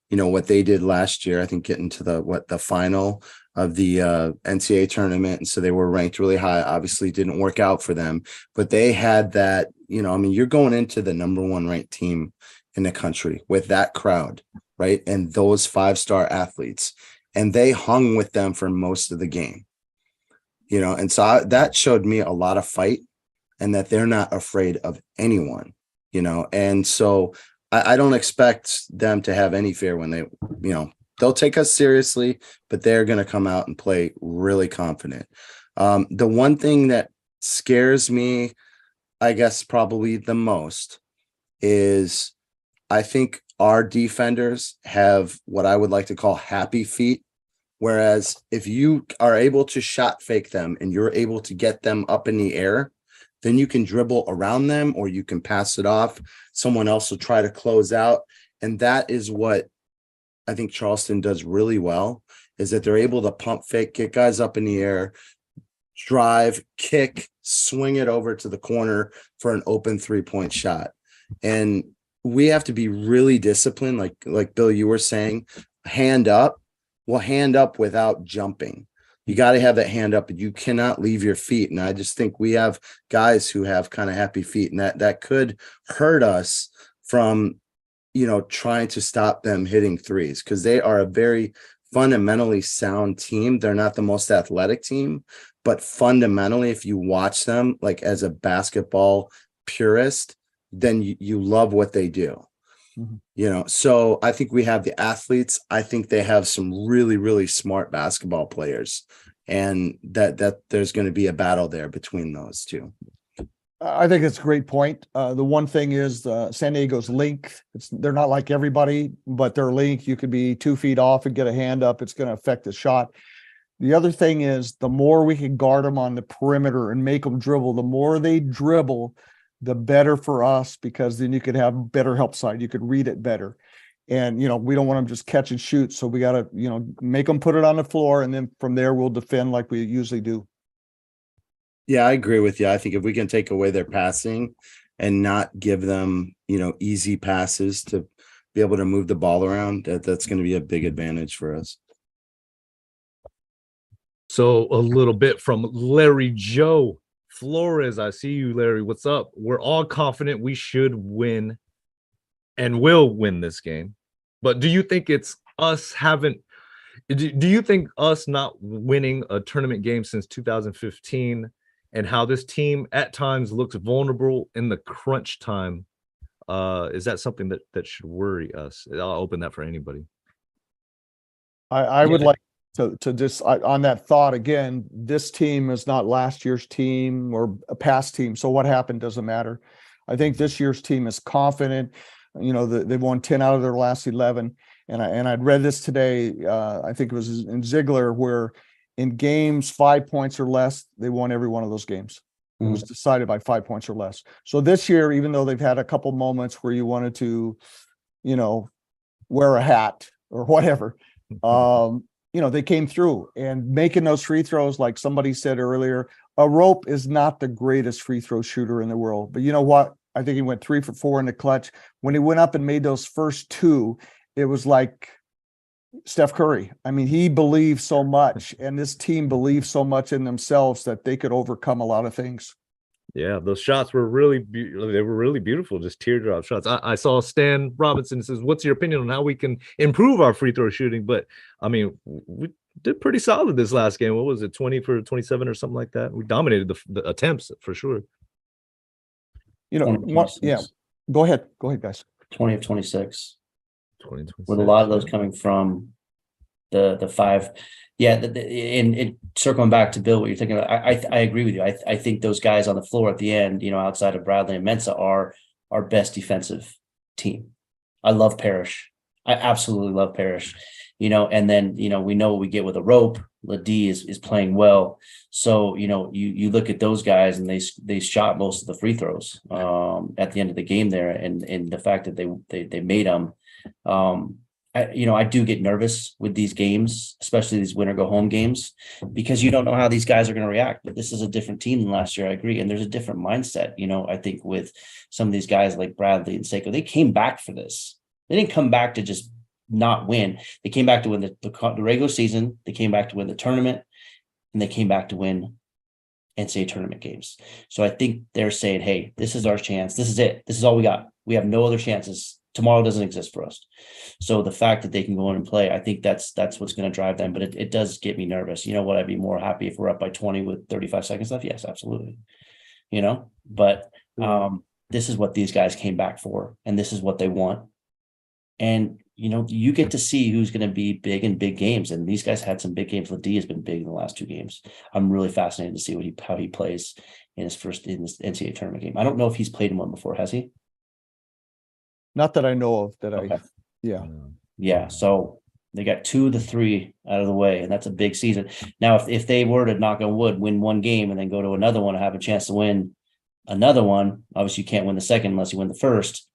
what they did last year, I think getting to the final of the NCAA tournament. And so they were ranked really high. Obviously didn't work out for them, but they had that, you're going into the number 1 ranked team in the country with that crowd, right? And those 5-star athletes, and they hung with them for most of the game, and so that showed me a lot of fight and that they're not afraid of anyone, and so I don't expect them to have any fear when they, they'll take us seriously, but they're going to come out and play really confident. The one thing that scares me, I guess, probably the most is I think our defenders have what I would like to call happy feet. Whereas if you are able to shot fake them and you're able to get them up in the air, then you can dribble around them or you can pass it off. Someone else will try to close out. And that is what I think Charleston does really well, is that they're able to pump fake, get guys up in the air, drive, kick, swing it over to the corner for an open 3-point shot. And we have to be really disciplined. Like Bill, you were saying, hand up. Well, hand up without jumping. You got to have that hand up, and you cannot leave your feet. And I just think we have guys who have kind of happy feet, and that could hurt us from, trying to stop them hitting threes, because they are a very fundamentally sound team. They're not the most athletic team, but fundamentally, if you watch them like as a basketball purist, then you love what they do. Mm-hmm. So I think we have the athletes. I think they have some really, really smart basketball players, and that there's going to be a battle there between those two. I think it's a great point. The one thing is San Diego's length. They're not like everybody, but their length, you could be 2 feet off and get a hand up. It's going to affect the shot. The other thing is the more we can guard them on the perimeter and make them dribble, the more they dribble, the better for us, because then you could have better help side. You could read it better. And, we don't want them just catch and shoot. So we got to, make them put it on the floor. And then from there, we'll defend like we usually do. Yeah, I agree with you. I think if we can take away their passing and not give them, easy passes to be able to move the ball around, that's going to be a big advantage for us. So a little bit from Larry Joe Flores. I see you, Larry. What's up? We're all confident we should win and will win this game. But do you think it's us do you think us not winning a tournament game since 2015 and how this team at times looks vulnerable in the crunch time, is that something that should worry us? I'll open that for anybody. I would like to just on that thought again, this team is not last year's team or a past team. So what happened doesn't matter. I think this year's team is confident. They've won 10 out of their last 11. And I'd read this today. I think it was in Ziegler, where in games 5 points or less, they won every one of those games. It was decided by 5 points or less. So this year, even though they've had a couple moments where you wanted to, wear a hat or whatever, they came through and making those free throws. Like somebody said earlier, a rope is not the greatest free throw shooter in the world. But you know what? I think he went 3 for 4 in the clutch. When he went up and made those first 2, it was like Steph Curry. I mean, he believed so much, and this team believed so much in themselves that they could overcome a lot of things. Yeah, those shots were really beautiful, just teardrop shots. I saw Stan Robinson says, "What's your opinion on how we can improve our free throw shooting?" But I mean, we did pretty solid this last game. What was it, 20 for 27 or something like that? We dominated the attempts for sure. Yeah. Go ahead, guys. 20 of 26. 20, with a lot of those coming from the 5. Yeah, and circling back to Bill, what you're thinking about, I agree with you. I think those guys on the floor at the end, outside of Bradley and Mensah, are our best defensive team. I love Parrish. I absolutely love Parrish. And then we know what we get with a rope. Ladie is playing well. So you look at those guys, and they shot most of the free throws at the end of the game there, and the fact that they made them. I do get nervous with these games, especially these winner go home games, because you don't know how these guys are going to react. But this is a different team than last year. I agree. And there's a different mindset. I think with some of these guys like Bradley and Seiko, they came back for this. They didn't come back to just not win. They came back to win the regular season. They came back to win the tournament, and they came back to win NCAA tournament games. So I think they're saying, hey, this is our chance. This is it. This is all we got. We have no other chances. Tomorrow doesn't exist for us. So the fact that they can go in and play, I think that's what's going to drive them. But it does get me nervous. You know what? I'd be more happy if we're up by 20 with 35 seconds left. Yes, absolutely. But this is what these guys came back for, and this is what they want. And, you get to see who's going to be big in big games. And these guys had some big games. Ladie has been big in the last 2 games. I'm really fascinated to see how he plays in this NCAA tournament game. I don't know if he's played in one before. Has he? Not that I know of. Okay. Yeah. So they got 2 of the 3 out of the way, and that's a big season. Now, if they were to, knock on wood, win one game and then go to another one and have a chance to win another one, obviously you can't win the second unless you win the first,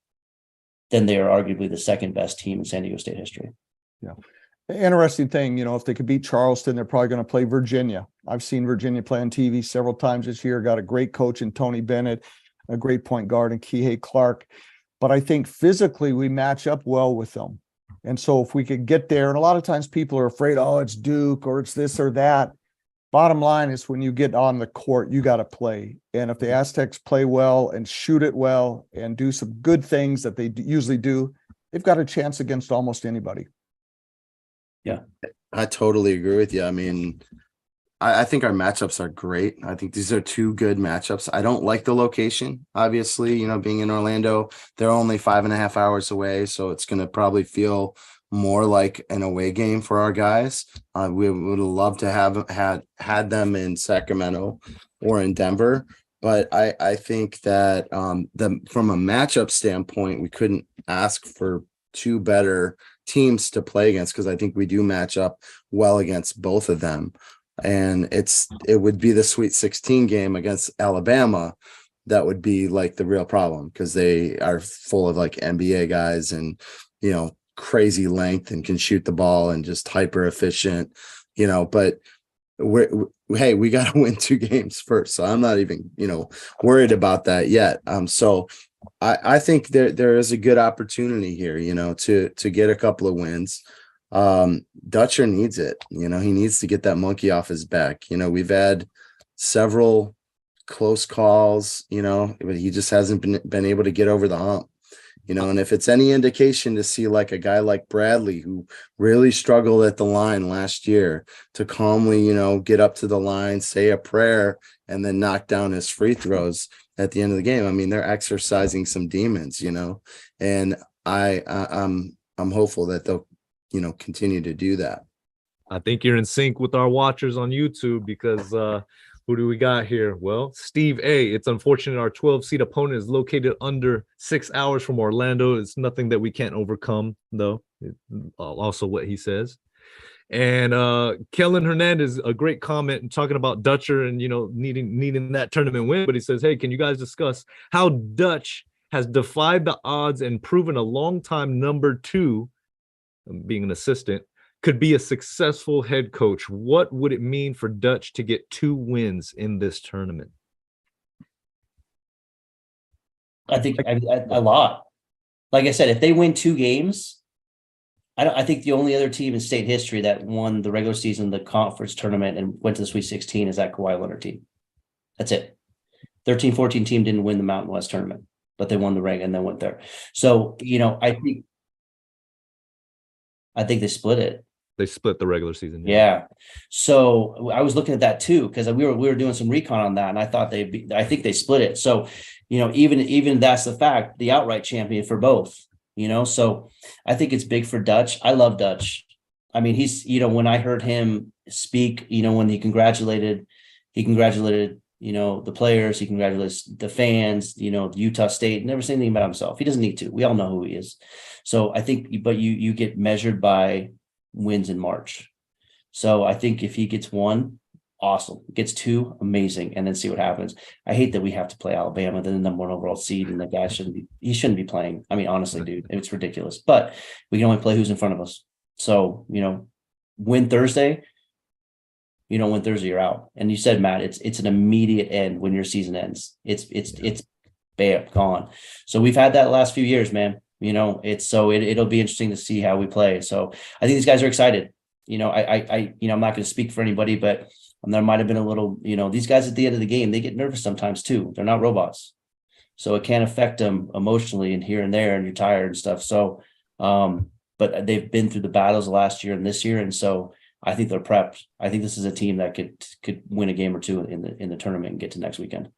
then they are arguably the second best team in San Diego State history. Yeah. Interesting thing, if they could beat Charleston, they're probably going to play Virginia. I've seen Virginia play on TV several times this year. Got a great coach in Tony Bennett, a great point guard in Kihei Clark. But I think physically we match up well with them. And so if we could get there, and a lot of times people are afraid, oh, it's Duke or it's this or that. Bottom line is when you get on the court, you got to play. And if the Aztecs play well and shoot it well and do some good things that they usually do, they've got a chance against almost anybody. Yeah, I totally agree with you. I mean, I think our matchups are great. I think these are 2 good matchups. I don't like the location, obviously, being in Orlando, they're only 5.5 hours away. So it's going to probably feel more like an away game for our guys. We would love to have had them in Sacramento or in Denver. But I think that from a matchup standpoint, we couldn't ask for two better teams to play against, because I think we do match up well against both of them. And it would be the Sweet 16 game against Alabama that would be like the real problem, because they are full of like NBA guys and, crazy length and can shoot the ball and just hyper efficient, but we got to win 2 games first. So I'm not even, worried about that yet. So I think there is a good opportunity here, to get a couple of wins. Dutcher needs it. He needs to get that monkey off his back. We've had several close calls, but he just hasn't been able to get over the hump. And if it's any indication to see like a guy like Bradley, who really struggled at the line last year, to calmly, get up to the line, say a prayer, and then knock down his free throws at the end of the game. I mean, they're exercising some demons, and I'm hopeful that they'll, continue to do that. I think you're in sync with our watchers on YouTube, because who do we got here? Well, Steve A. It's unfortunate our 12-seed opponent is located under 6 hours from Orlando. It's nothing that we can't overcome, though. Also what he says. And Kellen Hernandez, a great comment, and talking about Dutcher and, needing that tournament win. But he says, hey, can you guys discuss how Dutch has defied the odds and proven a long-time number 2, being an assistant, could be a successful head coach? What would it mean for Dutch to get 2 wins in this tournament? I think a lot. Like I said, if they win 2 games, I think the only other team in state history that won the regular season, the conference tournament, and went to the Sweet 16 is that Kawhi Leonard team. That's it. 13-14 team didn't win the Mountain West tournament, but they won the reg and then went there. So, I think they split it. They split the regular season. Yeah. So I was looking at that too, because we were doing some recon on that, and I thought I think they split it. So, even that's the fact, the outright champion for both, so I think it's big for Dutch. I love Dutch. I mean, he's, when I heard him speak, when he congratulated, the players, he congratulates the fans, Utah State, never say anything about himself. He doesn't need to. We all know who he is. So I think, but you get measured by wins in March. So I think if he gets 1, awesome. Gets 2, amazing. And then see what happens. I hate that we have to play Alabama, then the number 1 overall seed, and the guy shouldn't be playing. I mean, honestly, dude, it's ridiculous. But we can only play who's in front of us. So, win Thursday. Win Thursday, you're out. And you said, Matt, it's an immediate end when your season ends. It's bam, gone. So we've had that last few years, man. It'll be interesting to see how we play. So I think these guys are excited. I'm not going to speak for anybody, but there might have been a little, these guys at the end of the game, they get nervous sometimes too. They're not robots. So it can affect them emotionally and here and there, and you're tired and stuff. So, but they've been through the battles last year and this year. And so I think they're prepped. I think this is a team that could win a game or 2 in the tournament and get to next weekend.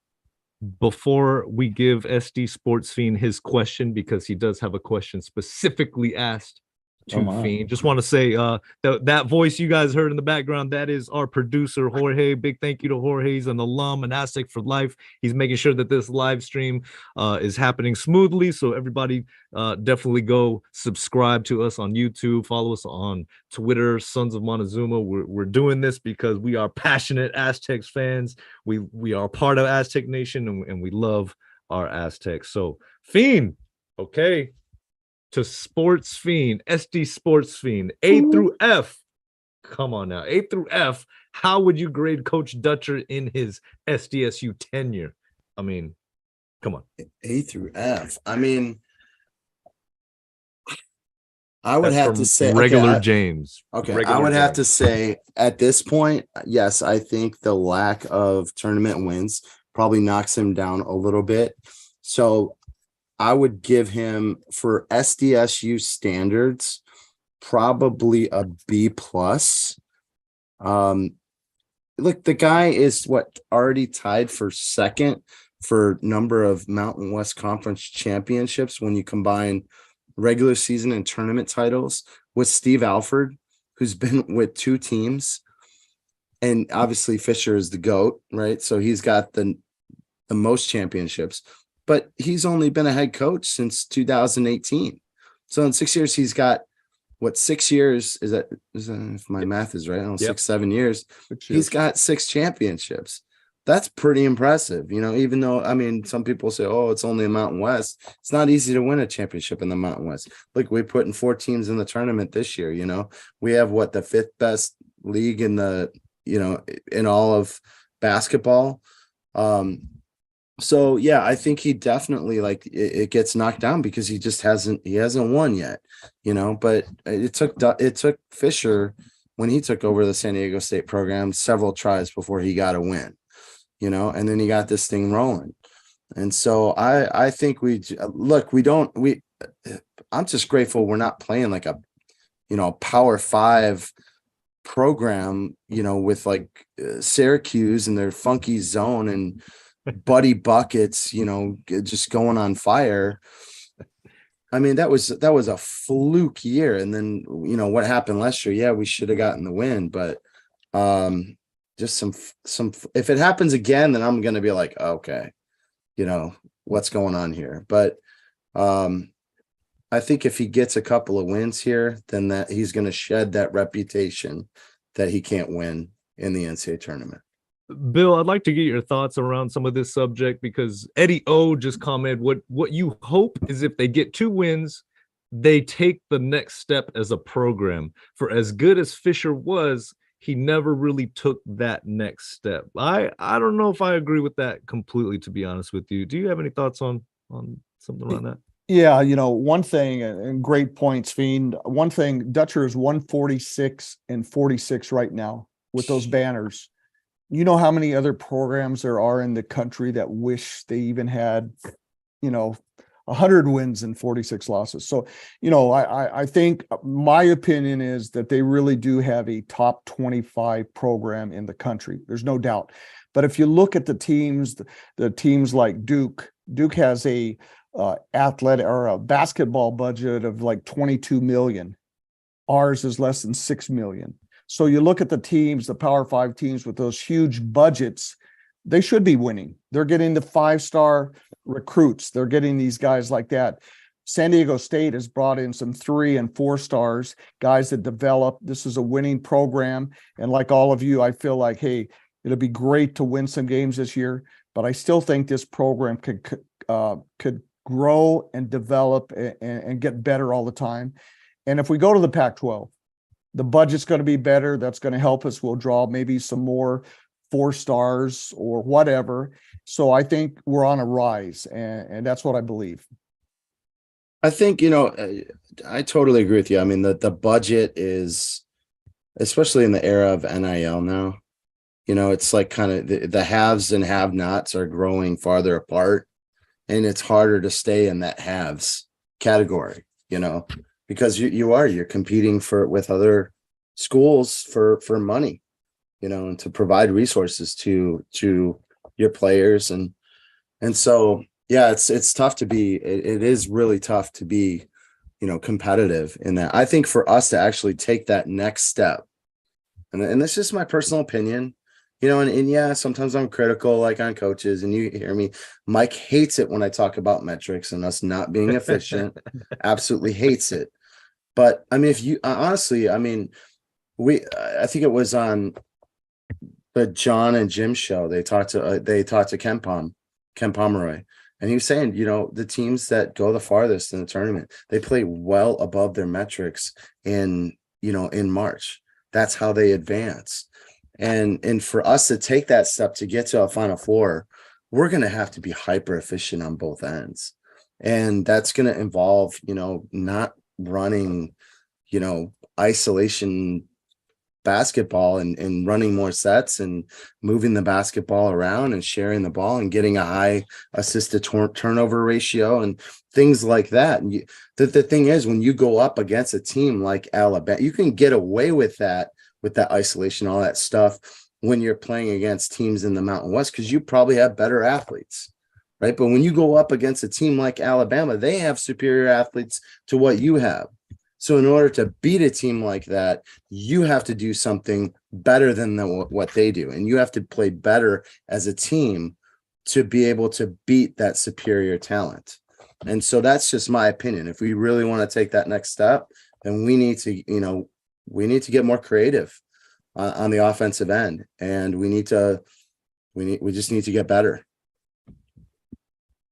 Before we give SD Sports Fiend his question, because he does have a question specifically asked to Fiend, just want to say that voice you guys heard in the background, that is our producer Jorge. Big thank you to Jorge. He's an alum and Aztec for life. He's making sure that this live stream is happening smoothly. So everybody definitely go subscribe to us on YouTube, follow us on Twitter, Sons of Montezuma. We're doing this because we are passionate Aztecs fans. We are part of Aztec Nation, and we love our Aztecs. So Fiend, okay, to Sports Fiend, SD Sports Fiend, A through F. Come on now, A through F. How would you grade Coach Dutcher in his SDSU tenure? I mean, come on. A through F. I mean, I would have to say regular James. Okay, regular I would have James. to say at this point, yes, I think the lack of tournament wins probably knocks him down a little bit. So I would give him, for SDSU standards, probably a B plus. Look, the guy is already tied for second for number of Mountain West Conference championships when you combine regular season and tournament titles with Steve Alford, who's been with 2 teams. And obviously Fisher is the GOAT, right? So he's got the the most championships, but he's only been a head coach since 2018. So in 6 years, he's got what, 6 years is that if my math is right, I don't know, 6-7 years, he's got 6 championships. That's pretty impressive, even though, I mean, some people say, oh, it's only a Mountain West. It's not easy to win a championship in the Mountain West. Look, we put in 4 teams in the tournament this year. We have the 5th best league in the, in all of basketball. So yeah, I think he definitely it gets knocked down because he hasn't won yet, but it took Fisher, when he took over the San Diego State program, several tries before he got a win. And then he got this thing rolling. And so I think I'm just grateful we're not playing like a, Power 5 program, with Syracuse and their funky zone and Buddy Buckets, just going on fire. I mean, that was a fluke year. And then, what happened last year? Yeah, we should have gotten the win, but just some if it happens again, then I'm going to be like, okay, what's going on here? But I think if he gets a couple of wins here, then that he's going to shed that reputation that he can't win in the NCAA tournament. Bill, I'd like to get your thoughts around some of this subject, because Eddie O just commented what you hope is if they get 2 wins, they take the next step as a program. For as good as Fisher was, he never really took that next step. I don't know if I agree with that completely, to be honest with you. Do you have any thoughts on something around that? Yeah, one thing, and great points, Fiend. One thing, Dutcher is 146-46 right now with those banners. You know how many other programs there are in the country that wish they even had, 100 wins and 46 losses. So, I think my opinion is that they really do have a top 25 program in the country. There's no doubt. But if you look at the teams like Duke has a athletic or a basketball budget of like 22 million. Ours is less than 6 million. So you look at the teams, the Power 5 teams with those huge budgets, they should be winning. They're getting the 5-star recruits. They're getting these guys like that. San Diego State has brought in some 3 and 4 stars, guys that develop. This is a winning program. And like all of you, I feel like, hey, it'll be great to win some games this year, but I still think this program could grow and develop and get better all the time. And if we go to the Pac-12, the budget's going to be better. That's going to help us. We'll draw maybe some more 4 stars or whatever. So I think we're on a rise, and that's what I believe. I think, I totally agree with you. I mean, the budget is, especially in the era of NIL now, it's like kind of the haves and have-nots are growing farther apart, and it's harder to stay in that haves category, because you're competing with other schools for money, and to provide resources to your players. And so, yeah, it's tough to be, it is really tough to be, competitive in that. I think for us to actually take that next step, and this is my personal opinion, and yeah, sometimes I'm critical, like on coaches, and you hear me. Mike hates it when I talk about metrics and us not being efficient. Absolutely hates it. But I mean, if you honestly, I mean, I think it was on the John and Jim show. They talked to Ken Pomeroy, and he was saying, the teams that go the farthest in the tournament, they play well above their metrics in March. That's how they advance. And for us to take that step to get to a Final Four, we're going to have to be hyper efficient on both ends. And that's going to involve, not running, isolation basketball and running more sets and moving the basketball around and sharing the ball and getting a high assist to turnover ratio and things like that. And the thing is, when you go up against a team like Alabama, you can get away with that isolation, all that stuff, when you're playing against teams in the Mountain West, because you probably have better athletes, right? But when you go up against a team like Alabama, they have superior athletes to what you have. So in order to beat a team like that, you have to do something better than what they do. And you have to play better as a team to be able to beat that superior talent. And so that's just my opinion. If we really want to take that next step, then we need to, we need to get more creative on the offensive end, and we just need to get better.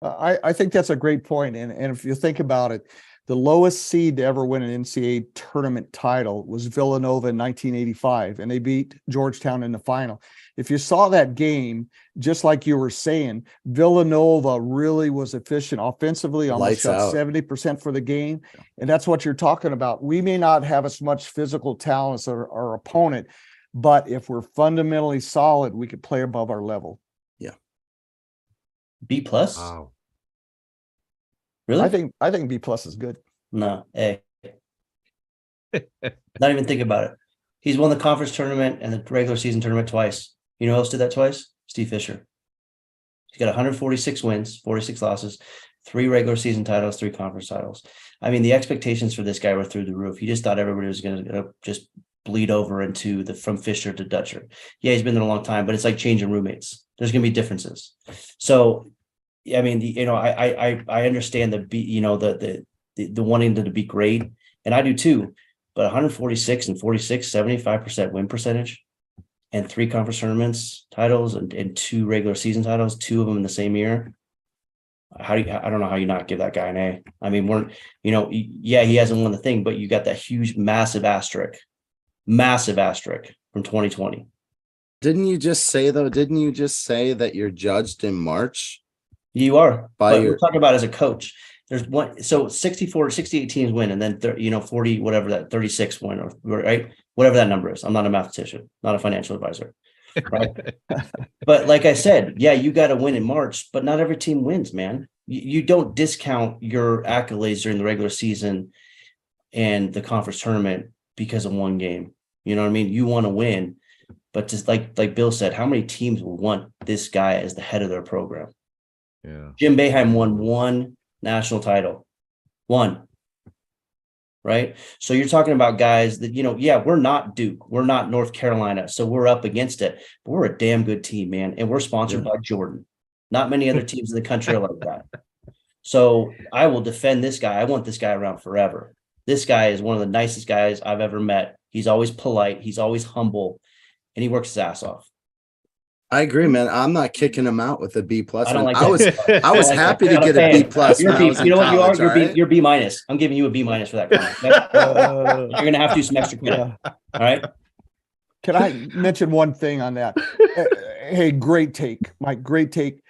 I think that's a great point. And if you think about it, the lowest seed to ever win an NCAA tournament title was Villanova in 1985, and they beat Georgetown in the final. If you saw that game, just like you were saying, Villanova really was efficient offensively, almost shot 70% for the game. And that's what you're talking about. We may not have as much physical talent as our opponent, but if we're fundamentally solid, we could play above our level. Yeah. B+? Wow. Really? I think B+ is good. No, A. Not even think about it. He's won the conference tournament and the regular season tournament twice. You know who else did that twice? Steve Fisher. He's got 146 wins, 46 losses, 3 regular season titles, 3 conference titles. I mean, the expectations for this guy were through the roof. He just thought everybody was going to just bleed over into from Fisher to Dutcher. Yeah, he's been there a long time, but it's like changing roommates. There's going to be differences. So, I mean, I understand the wanting to be great, and I do too. But 146 and 46, 75% win percentage, and 3 conference tournaments titles and 2 regular season titles, 2 of them in the same year. I don't know how you not give that guy an A. I mean, he hasn't won the thing, but you got that huge, massive asterisk from 2020. Didn't you just say that you're judged in March? You are, but we're talking about as a coach. There's one, so 68 teams win, and then 40, whatever that 36 win, or right, whatever that number is. I'm not a mathematician, not a financial advisor, right? But like I said, yeah, you got to win in March, but not every team wins, man. You don't discount your accolades during the regular season and the conference tournament because of one game. You know what I mean? You want to win, but just like Bill said, how many teams will want this guy as the head of their program? Yeah. Jim Boeheim won 1 national title. 1. Right? So you're talking about guys that, we're not Duke. We're not North Carolina. So we're up against it. But we're a damn good team, man. And we're sponsored by Jordan. Not many other teams in the country are like that. So I will defend this guy. I want this guy around forever. This guy is one of the nicest guys I've ever met. He's always polite. He's always humble. And he works his ass off. I agree, man. I'm not kicking him out with a B+. I don't like I was happy to get a B+. You're B. You know what you are? You're B-. I'm giving you a B- for that comment. You're going to have to do some extra credit. All right. Can I mention one thing on that? Hey, great take, Mike. Great take.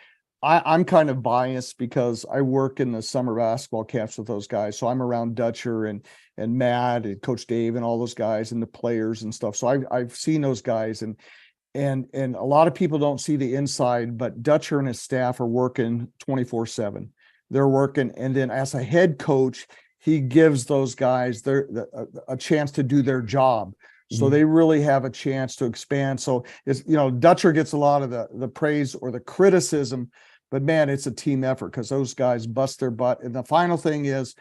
I'm kind of biased because I work in the summer basketball camps with those guys. So I'm around Dutcher and Matt and Coach Dave and all those guys and the players and stuff. So I've seen those guys, and a lot of people don't see the inside, but Dutcher and his staff are working 24/7. They're working. And then as a head coach, he gives those guys a chance to do their job. So they really have a chance to expand. So it's, Dutcher gets a lot of the praise or the criticism, but man, it's a team effort because those guys bust their butt. And the final thing is,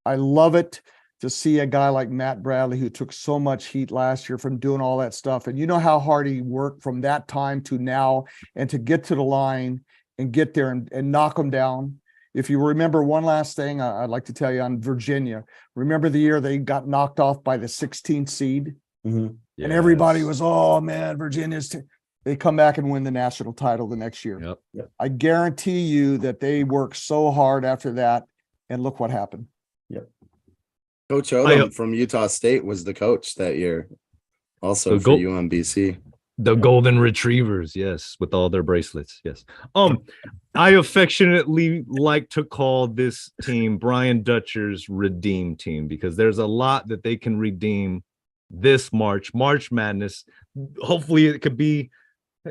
I love it to see a guy like Matt Bradley, who took so much heat last year from doing all that stuff. And you know how hard he worked from that time to now, and to get to the line and get there and knock them down. If you remember, one last thing I'd like to tell you on Virginia, remember the year they got knocked off by the 16th seed? Mm-hmm. Yes. And everybody was, oh man, Virginia's they come back and win the national title the next year. Yep. I guarantee you that they worked so hard after that, and look what happened. Yep. Coach Odom from Utah State was the coach that year, also for UMBC. The Golden Retrievers, yes, with all their bracelets, yes. I affectionately like to call this team Brian Dutcher's Redeem Team, because there's a lot that they can redeem this March Madness. Hopefully it could be,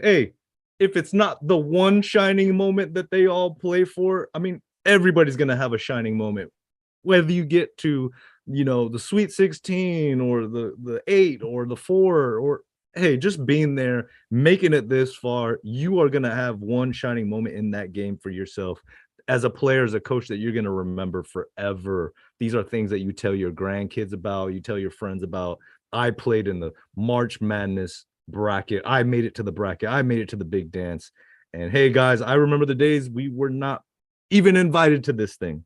hey, if it's not the one shining moment that they all play for, I mean, everybody's going to have a shining moment, whether you get to, the Sweet 16 or the 8 or the 4, or hey, just being there, making it this far, you are going to have one shining moment in that game for yourself as a player, as a coach, that you're going to remember forever. These are things that you tell your grandkids about, you tell your friends about. I played in the March Madness bracket. I made it to the bracket. I made it to the big dance. And hey, guys, I remember the days we were not even invited to this thing,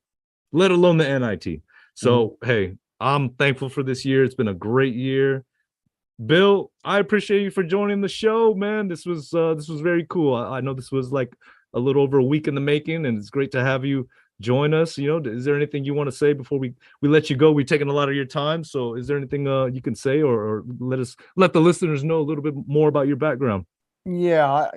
let alone the NIT. So, hey, I'm thankful for this year. It's been a great year. Bill, I appreciate you for joining the show, man. This was very cool. I know this was like a little over a week in the making, and it's great to have you join us. You know, is there anything you want to say before we let you go? We've taken a lot of your time, so is there anything you can say, or let the listeners know a little bit more about your background? Yeah,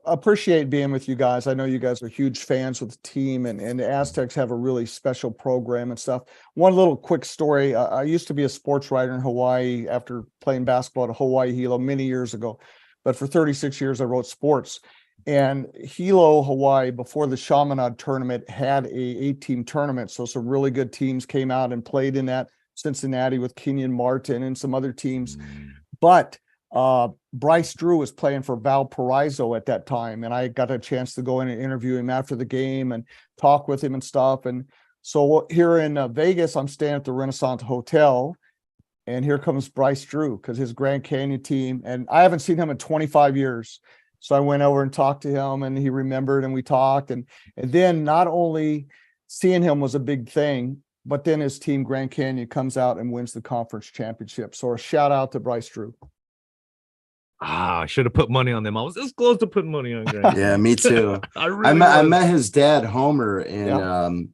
appreciate being with you guys. I know you guys are huge fans of the team, and the Aztecs have a really special program and stuff. One little quick story. I used to be a sports writer in Hawaii after playing basketball at Hawaii Hilo many years ago. But for 36 years, I wrote sports. And Hilo, Hawaii, before the Chaminade tournament, had a 8-team tournament. So some really good teams came out and played in that. Cincinnati with Kenyon Martin and some other teams. But Bryce Drew was playing for Valparaiso at that time, and I got a chance to go in and interview him after the game and talk with him and stuff. And so here in Vegas, I'm staying at the Renaissance Hotel, and here comes Bryce Drew because his Grand Canyon team, and I haven't seen him in 25 years. So I went over and talked to him, and he remembered, and we talked. And then not only seeing him was a big thing, but then his team Grand Canyon comes out and wins the conference championship. So a shout out to Bryce Drew. I should have put money on them. I was this close to putting money on Grant. Yeah, me too. I met his dad Homer in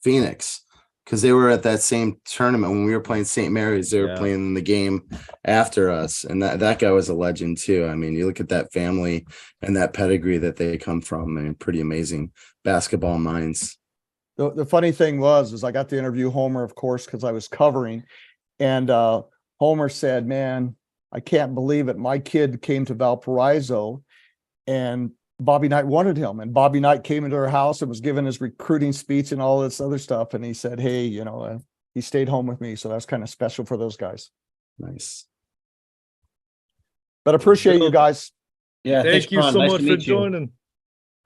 Phoenix because they were at that same tournament when we were playing St. Mary's. They were playing the game after us, and that guy was a legend too. I mean, you look at that family and that pedigree that they come from. I mean, pretty amazing basketball minds. The funny thing was I got to interview Homer, of course, because I was covering, and Homer said, "Man, I can't believe it. My kid came to Valparaiso and Bobby Knight wanted him, and Bobby Knight came into our house and was giving his recruiting speech and all this other stuff. And he said, hey, he stayed home with me. So that's kind of special for those guys. Nice. But appreciate you guys. Yeah. Thank you so much for joining.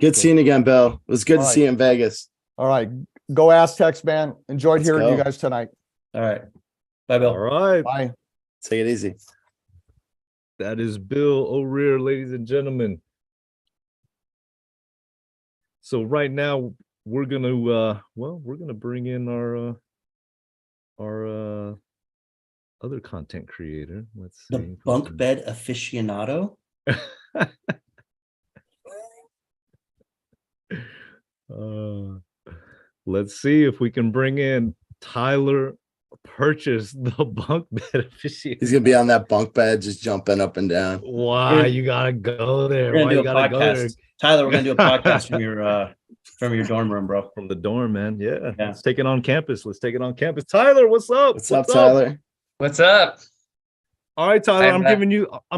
Good seeing you again, Bill. It was good to see you in Vegas. All right. Go Aztecs, man. Enjoyed hearing you guys tonight. All right. Bye, Bill. All right. Bye. Take it easy. That is Bill O'Rear, ladies and gentlemen. So right now we're gonna bring in our other content creator. Let's see. The bunk bed aficionado. Let's see if we can bring in Tyler Purchase, the bunk bed aficionado. He's gonna be on that bunk bed just jumping up and down. Why you gotta go there? We're gonna do a go there? podcast. Tyler, we're gonna do a podcast from your dorm room, bro. From the dorm, man. Yeah. Let's take it on campus. Tyler, what's up? What's up, Tyler? What's up? All right, Tyler, I'm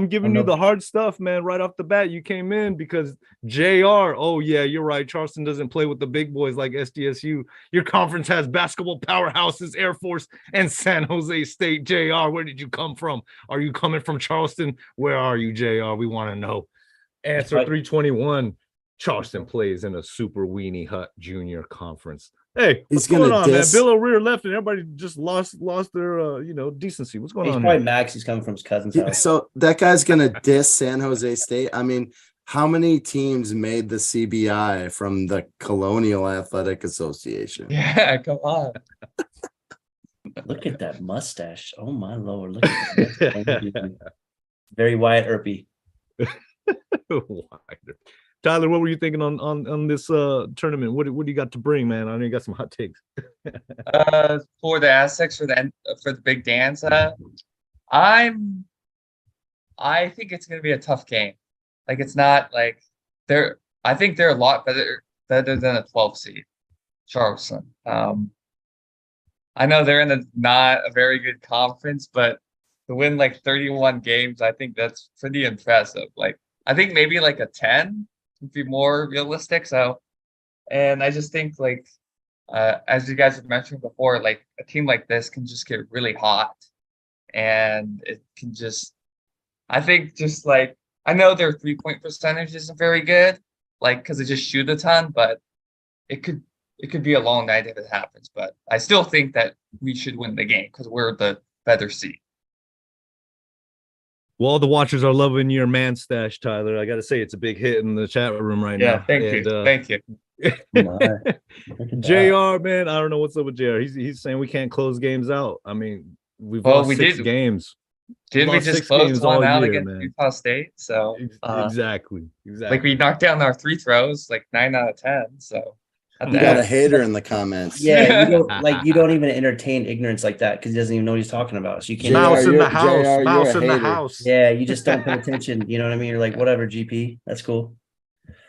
giving you the hard stuff, man. Right off the bat, you came in because JR. Oh yeah, you're right. Charleston doesn't play with the big boys like SDSU. Your conference has basketball powerhouses, Air Force and San Jose State. JR, where did you come from? Are you coming from Charleston? Where are you, JR? We want to know. Answer 321. Charleston plays in a Super Weenie Hut Junior Conference. Hey, what's going on, man? Bill O'Rear left and everybody just lost their decency. What's going on? He's probably Max. He's coming from his cousin's house. So that guy's gonna diss San Jose State. I mean, how many teams made the CBI from the Colonial Athletic Association? Yeah, come on. Look at that mustache. Oh my lord. Look at that. Very Wyatt Earpy. Tyler, what were you thinking on this tournament? What do you got to bring, man? I know you got some hot takes. For the Aztecs for the big dance, I think it's gonna be a tough game. Like it's not like I think they're a lot better than a 12 seed, Charleston. I know they're in not a very good conference, but to win like 31 games, I think that's pretty impressive. Like I think maybe like a 10 would be more realistic. So, and I just think like, as you guys have mentioned before, like a team like this can just get really hot, and it can just, I think just like, I know their 3-point percentage isn't very good, like, because they just shoot a ton, but it could be a long night if it happens. But I still think that we should win the game because we're the better seed. Well, the watchers are loving your man stash, Tyler. I got to say, it's a big hit in the chat room right now. Thank you. Thank you. JR, man, I don't know what's up with JR. He's saying we can't close games out. I mean, we did. six games. Didn't we just close one out against Utah State? So exactly. Like we knocked down our free throws, like 9 out of 10. So you got a hater in the comments. Yeah, you don't even entertain ignorance like that because he doesn't even know what he's talking about. So you can't. Mouse in the house. Mouse in the house. Yeah, you just don't pay attention. You know what I mean? You're like, whatever, GP. That's cool.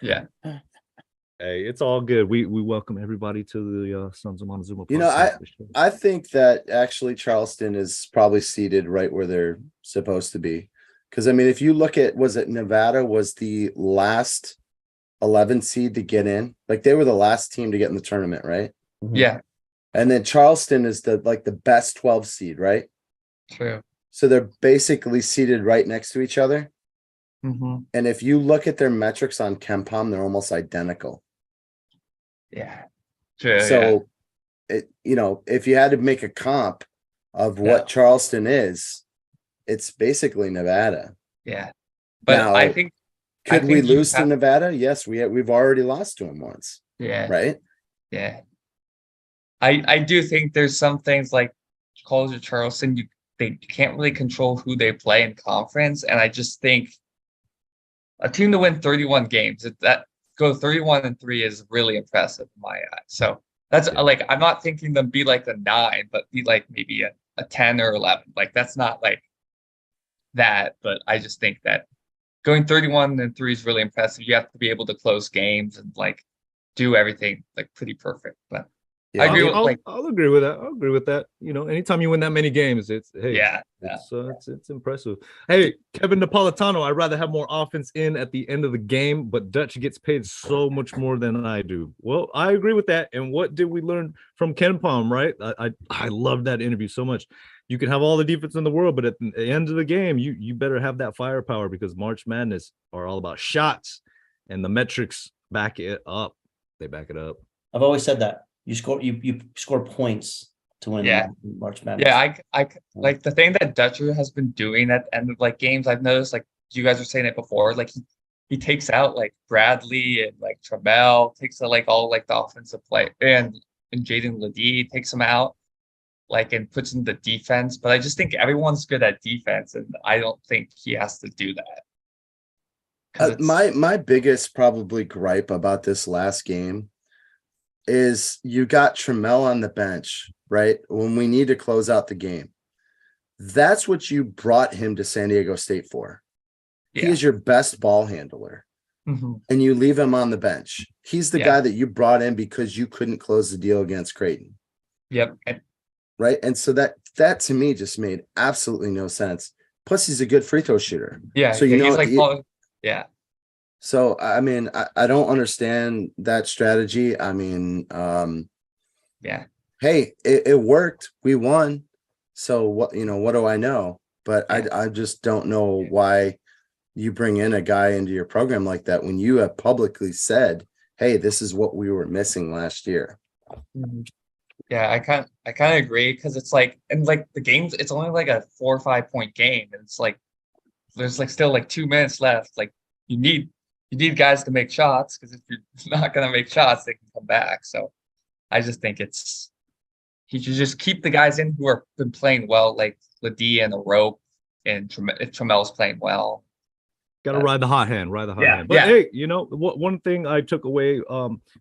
Yeah. Hey, it's all good. We welcome everybody to the Sons of Montezuma. You know, I think that actually Charleston is probably seated right where they're supposed to be. Because I mean, if you look at, was it Nevada was the last 11 seed to get in? Like they were the last team to get in the tournament, right? Yeah. And then Charleston is the best 12 seed, right? True. So they're basically seated right next to each other. Mm-hmm. And if you look at their metrics on KenPom, they're almost identical. Yeah. True. So if you had to make a comp of what Charleston is, it's basically Nevada. Yeah. But now, I think we lose to Nevada? Yes, we've already lost to them once. Yeah. Right? Yeah. I do think there's some things like College of Charleston, they can't really control who they play in conference. And I just think a team to win 31 games, that go 31-3 is really impressive in my eyes. So that's like, I'm not thinking them be like a 9, but be like maybe a 10 or 11. Like that's not like that, but I just think that going 31-3 is really impressive. You have to be able to close games and like do everything like pretty perfect. But yeah, I'll agree with that. I'll agree with that. You know, anytime you win that many games, it's impressive. Hey, Kevin Napolitano, I'd rather have more offense in at the end of the game, but Dutch gets paid so much more than I do. Well, I agree with that. And what did we learn from KenPom, right? I love that interview so much. You can have all the defense in the world, but at the end of the game, you better have that firepower because March Madness are all about shots, and the metrics back it up. They back it up. I've always said that. You score points to win March Madness. Yeah, I like the thing that Dutcher has been doing at the end of like games. I've noticed, like you guys were saying it before, like he takes out like Bradley and like Trammell, takes out like all like the offensive play, and Jaden Ledee takes them out, like, and puts in the defense. But I just think everyone's good at defense, and I don't think he has to do that. My biggest probably gripe about this last game is you got Trammell on the bench, right? When we need to close out the game. That's what you brought him to San Diego State for. Yeah. He is your best ball handler. Mm-hmm. And you leave him on the bench. He's the guy that you brought in because you couldn't close the deal against Creighton. Yep. Right. And so that to me just made absolutely no sense. Plus, he's a good free throw shooter. Yeah. So he's like, yeah. So, I mean, I don't understand that strategy. I mean, hey, it worked. We won. So what do I know? But I just don't know why you bring in a guy into your program like that when you have publicly said, hey, this is what we were missing last year. Yeah, I kind of agree, because it's like, and like the games, it's only like a 4 or 5 point game. And it's like, there's like still like 2 minutes left. Like you need guys to make shots, because if you're not going to make shots, they can come back. So I just think he should just keep the guys in who have been playing well, like Ledee and the rope, and Trammell's playing well. Got to ride the hot hand, hand. But hey, one thing I took away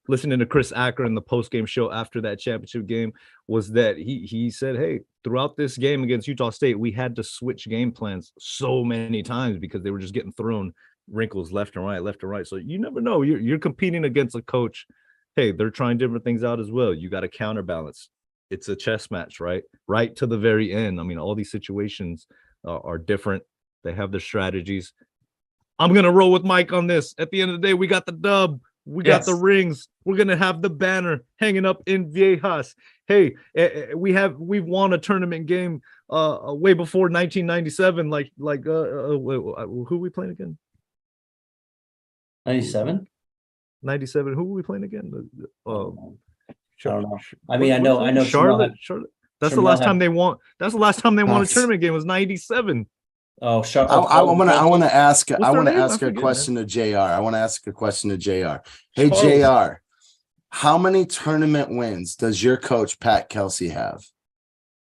listening to Chris Acker in the post-game show after that championship game was that he said, hey, throughout this game against Utah State, we had to switch game plans so many times because they were just getting thrown wrinkles left and right. So you never know. You're competing against a coach. Hey, they're trying different things out as well. You got to counterbalance. It's a chess match, right? Right to the very end. I mean, all these situations are different. They have their strategies. I'm going to roll with Mike on this. At the end of the day, we got the dub. We got the rings. We're going to have the banner hanging up in Viejas. Hey, we've won a tournament game way before 1997. Who are we playing again? 97? 97. Who were we playing again? I don't know. I mean, I know Charlotte. That's the last time they won. That's the last time they won a tournament game was 97. Oh, shut I want to ask What's I her want to name? I ask a forget, question to JR. I want to ask a question to JR. Hey Charleston. JR, how many tournament wins does your coach Pat Kelsey have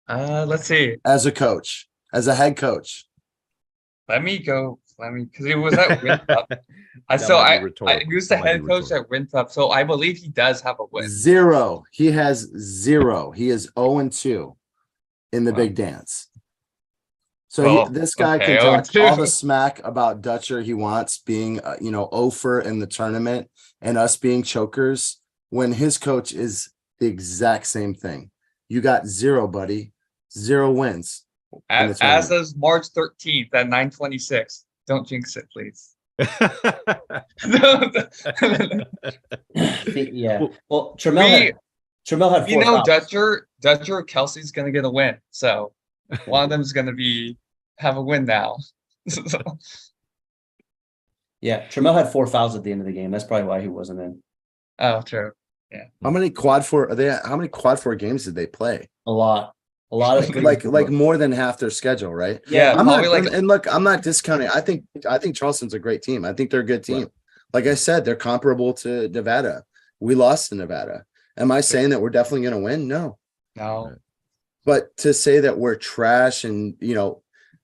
Let's see. as a coach, as a head coach? Let me because he was at Winthrop. That So might be I rhetorical. he was the That might be head coach rhetorical. at Winthrop, so I believe he does have a win. Zero. He has 0. He is 0-2 in the Wow. Big Dance. So Well, this guy okay, can talk 0-2. all the smack about Dutcher he wants, being 0 in the tournament and us being chokers, when his coach is the exact same thing. You got 0, buddy. 0 wins. in the As tournament. of March 13th at 9:26. Don't jinx it, please. Yeah. Well, Trammell had We 4 know fouls. Dutcher or Kelsey's gonna get a win. So one of them's gonna have a win now. Yeah, Trammell had 4 fouls at the end of the game. That's probably why he wasn't in. Oh, true. How many quad 4 are they? How many quad 4 games did they play? A lot of Like more than half their schedule, right? Yeah, I'm not, probably like and look, I'm not discounting. I think Charleston's a great team. I think they're a good team. Like I said, they're comparable to Nevada. We lost to Nevada. Am I saying that we're definitely going to win? No. no. But to say that we're trash and,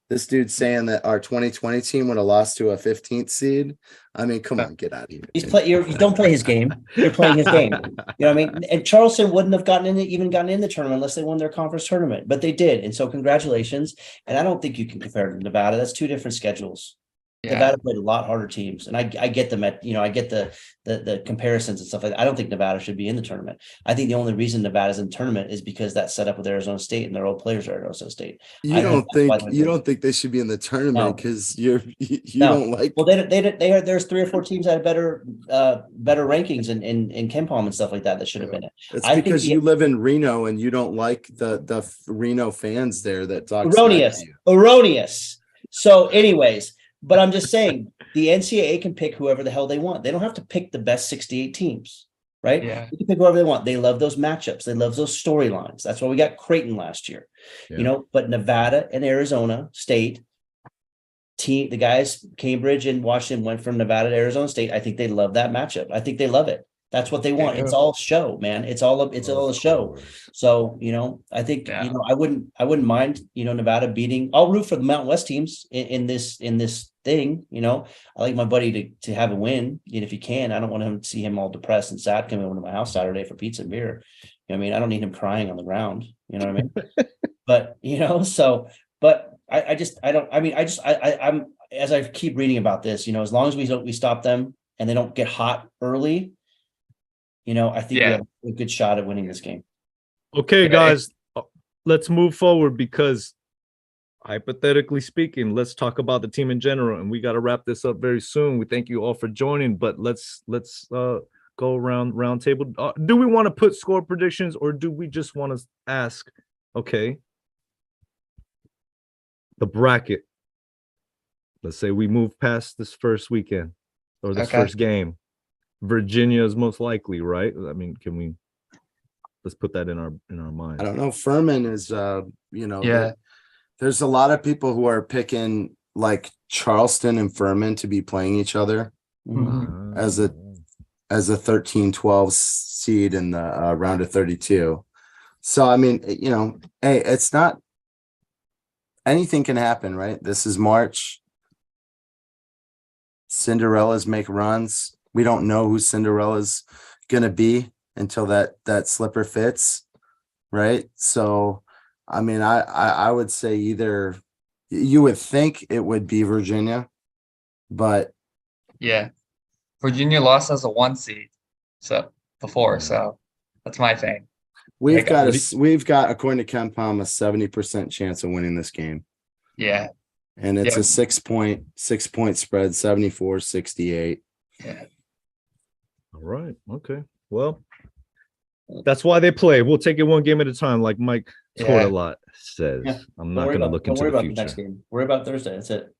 this dude's saying that our 2020 team would have lost to a 15th seed. I mean, come on, get out of here. You don't play his game. You're playing his game. You know what I mean? And Charleston wouldn't have gotten in the tournament unless they won their conference tournament, but they did. And so congratulations. And I don't think you can compare it to Nevada. That's 2 different schedules. Yeah. Nevada played a lot harder teams, and I get them I get the comparisons and stuff like that. I don't think Nevada should be in the tournament. I think the only reason Nevada's in the tournament is because that set up with Arizona State and their old players are at Arizona State. You don't think they should be in the tournament because you don't like. Well, there's 3 or 4 teams that have better rankings in KenPom and stuff like that should have been it. It's because you live in Reno and you don't like the Reno fans there that talk erroneous. So, anyways. But I'm just saying the NCAA can pick whoever the hell they want. They don't have to pick the best 68 teams, right? Yeah. They can pick whoever they want. They love those matchups. They love those storylines. That's why we got Creighton last year, but Nevada and Arizona State team, the guys, Cambridge and Washington went from Nevada to Arizona State. I think they love that matchup. I think they love it. That's what they want. It's all show, man. It's all a show. So, I think, I wouldn't mind, Nevada beating. I'll root for the Mountain West teams in this thing. I like my buddy to have a win. And if he can, I don't want him to see him all depressed and sad coming over to my house Saturday for pizza and beer. I mean, I don't need him crying on the ground. You know what I mean? But, I'm as I keep reading about this, as long as we stop them and they don't get hot early, I think we have a good shot at winning this game. Okay, guys, let's move forward because hypothetically speaking, let's talk about the team in general, and we got to wrap this up very soon. We thank you all for joining, but let's go around round table. Do we want to put score predictions, or do we just want to ask? Okay, the bracket. Let's say we move past this first weekend or this first game. Virginia is most likely, right? I mean, let's put that in our mind. I don't know. Furman is, there's a lot of people who are picking like Charleston and Furman to be playing each other as a 13-12 seed in the round of 32. So, I mean, hey, it's not, anything can happen, right? This is March. Cinderellas make runs. We don't know who Cinderella's going to be until that slipper fits, right? So, I mean, I would say either you would think it would be Virginia, but yeah, Virginia lost as a 1 seed, so before, so that's my thing. We've got according to KenPom a 70% chance of winning this game. Yeah, and it's a 6-point spread, 74-68. Yeah. All right. Okay. Well, that's why they play. We'll take it one game at a time, like Mike Tortolot says. Yeah. I'm not going to look into the future. Next game. Worry about Thursday. That's it.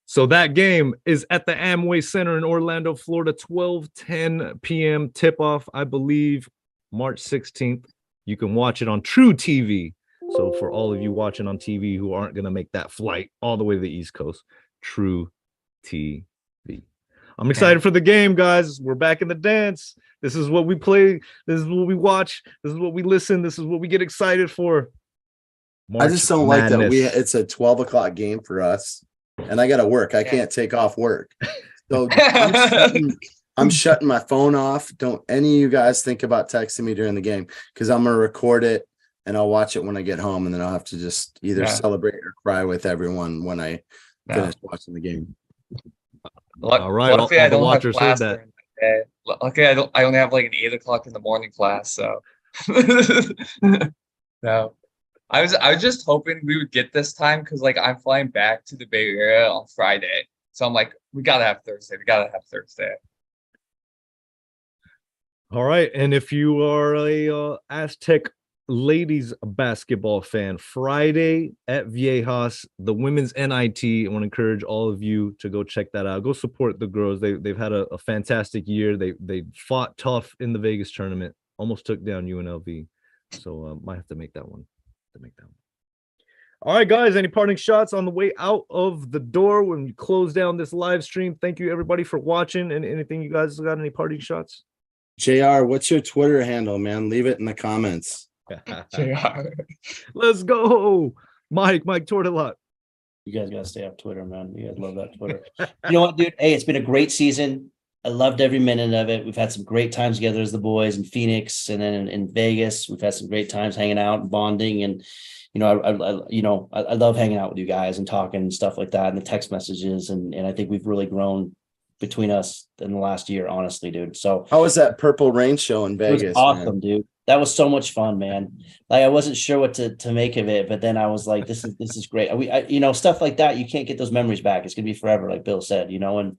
So that game is at the Amway Center in Orlando, Florida, 12:10 p.m. tip-off, I believe, March 16th. You can watch it on True TV. So for all of you watching on TV who aren't going to make that flight all the way to the East Coast, True TV. I'm excited for the game, guys. We're back in the dance. This is what we play. This is what we watch. This is what we listen. This is what we get excited for. I just don't like that it's a 12 o'clock game for us, and I got to work. I can't take off work. So I'm shutting my phone off. Don't any of you guys think about texting me during the game, because I'm going to record it and I'll watch it when I get home, and then I'll have to just either celebrate or cry with everyone when I finish watching the game. All right, luckily I don't have class that. during the day. Luckily I only have like an 8 o'clock in the morning class, so no. I was just hoping we would get this time because like I'm flying back to the Bay Area on Friday, so I'm like, we gotta have Thursday. All right, and if you are a Aztec ladies basketball fan, Friday at Viejas, the women's NIT. I want to encourage all of you to go check that out. Go support the girls. They've had a fantastic year. They fought tough in the Vegas tournament, almost took down UNLV. So might have to make that one. All right, guys, any parting shots on the way out of the door when we close down this live stream? Thank you everybody for watching. And anything, you guys got any parting shots? JR, what's your Twitter handle, man? Leave it in the comments. Let's go, Mike Tortolot. You guys gotta stay off Twitter, man. You guys love that Twitter. You know what, dude? Hey, it's been a great season. I loved every minute of it. We've had some great times together as the boys in Phoenix, and then in Vegas. We've had some great times hanging out and bonding, and I love hanging out with you guys and talking and stuff like that, and the text messages, and I think we've really grown between us in the last year, honestly, dude. So how was that Purple Rain show in Vegas? It was awesome, man. Dude. That was so much fun, man. Like I wasn't sure what to make of it, but then I was like, this is great. Stuff like that, you can't get those memories back. It's gonna be forever, like Bill said, and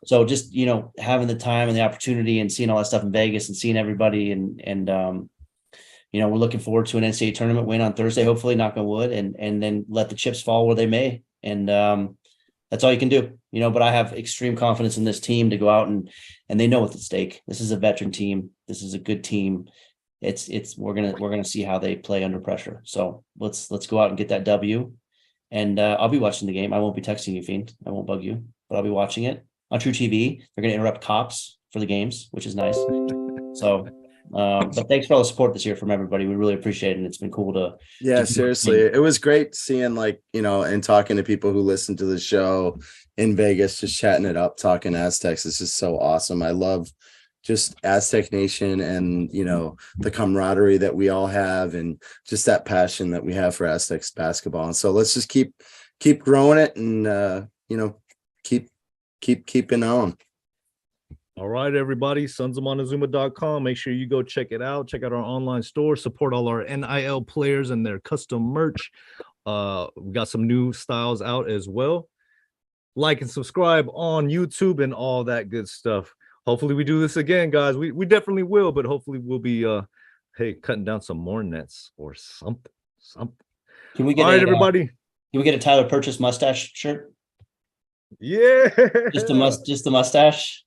so just having the time and the opportunity and seeing all that stuff in Vegas and seeing everybody and we're looking forward to an NCAA tournament win on Thursday, hopefully, knock on wood, and then let the chips fall where they may. And that's all you can do, but I have extreme confidence in this team to go out and they know what's at stake. This is a veteran team. This is a good team. We're gonna see how they play under pressure. So let's go out and get that W. And I'll be watching the game. I won't be texting you, Fiend. I won't bug you, but I'll be watching it on True TV. They're gonna interrupt cops for the games, which is nice. So but thanks for all the support this year from everybody. We really appreciate it. And it's been cool to seriously. It was great seeing and talking to people who listen to the show in Vegas, just chatting it up, talking Aztecs. It's just so awesome. I love just Aztec Nation and the camaraderie that we all have, and just that passion that we have for Aztecs basketball. And so let's just keep growing it, and keep keeping on. All right, everybody, sonsofmontezuma.com. Make sure you go check it out. Check out our online store. Support all our NIL players and their custom merch. We got some new styles out as well. Like and subscribe on YouTube and all that good stuff. Hopefully we do this again, guys. We definitely will, but hopefully we'll be cutting down some more nets or something. Can we get everybody? Can we get a Tyler Purchase mustache shirt? Yeah. Just the mustache.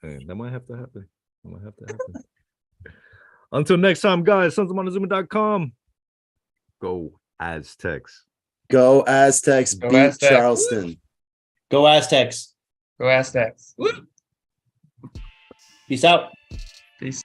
Hey, that might have to happen. Until next time, guys, sonsofmontezuma.com. Go Aztecs. Go Aztecs. Beat Aztecs. Charleston. Go Aztecs. Go Aztecs. Peace out. Peace.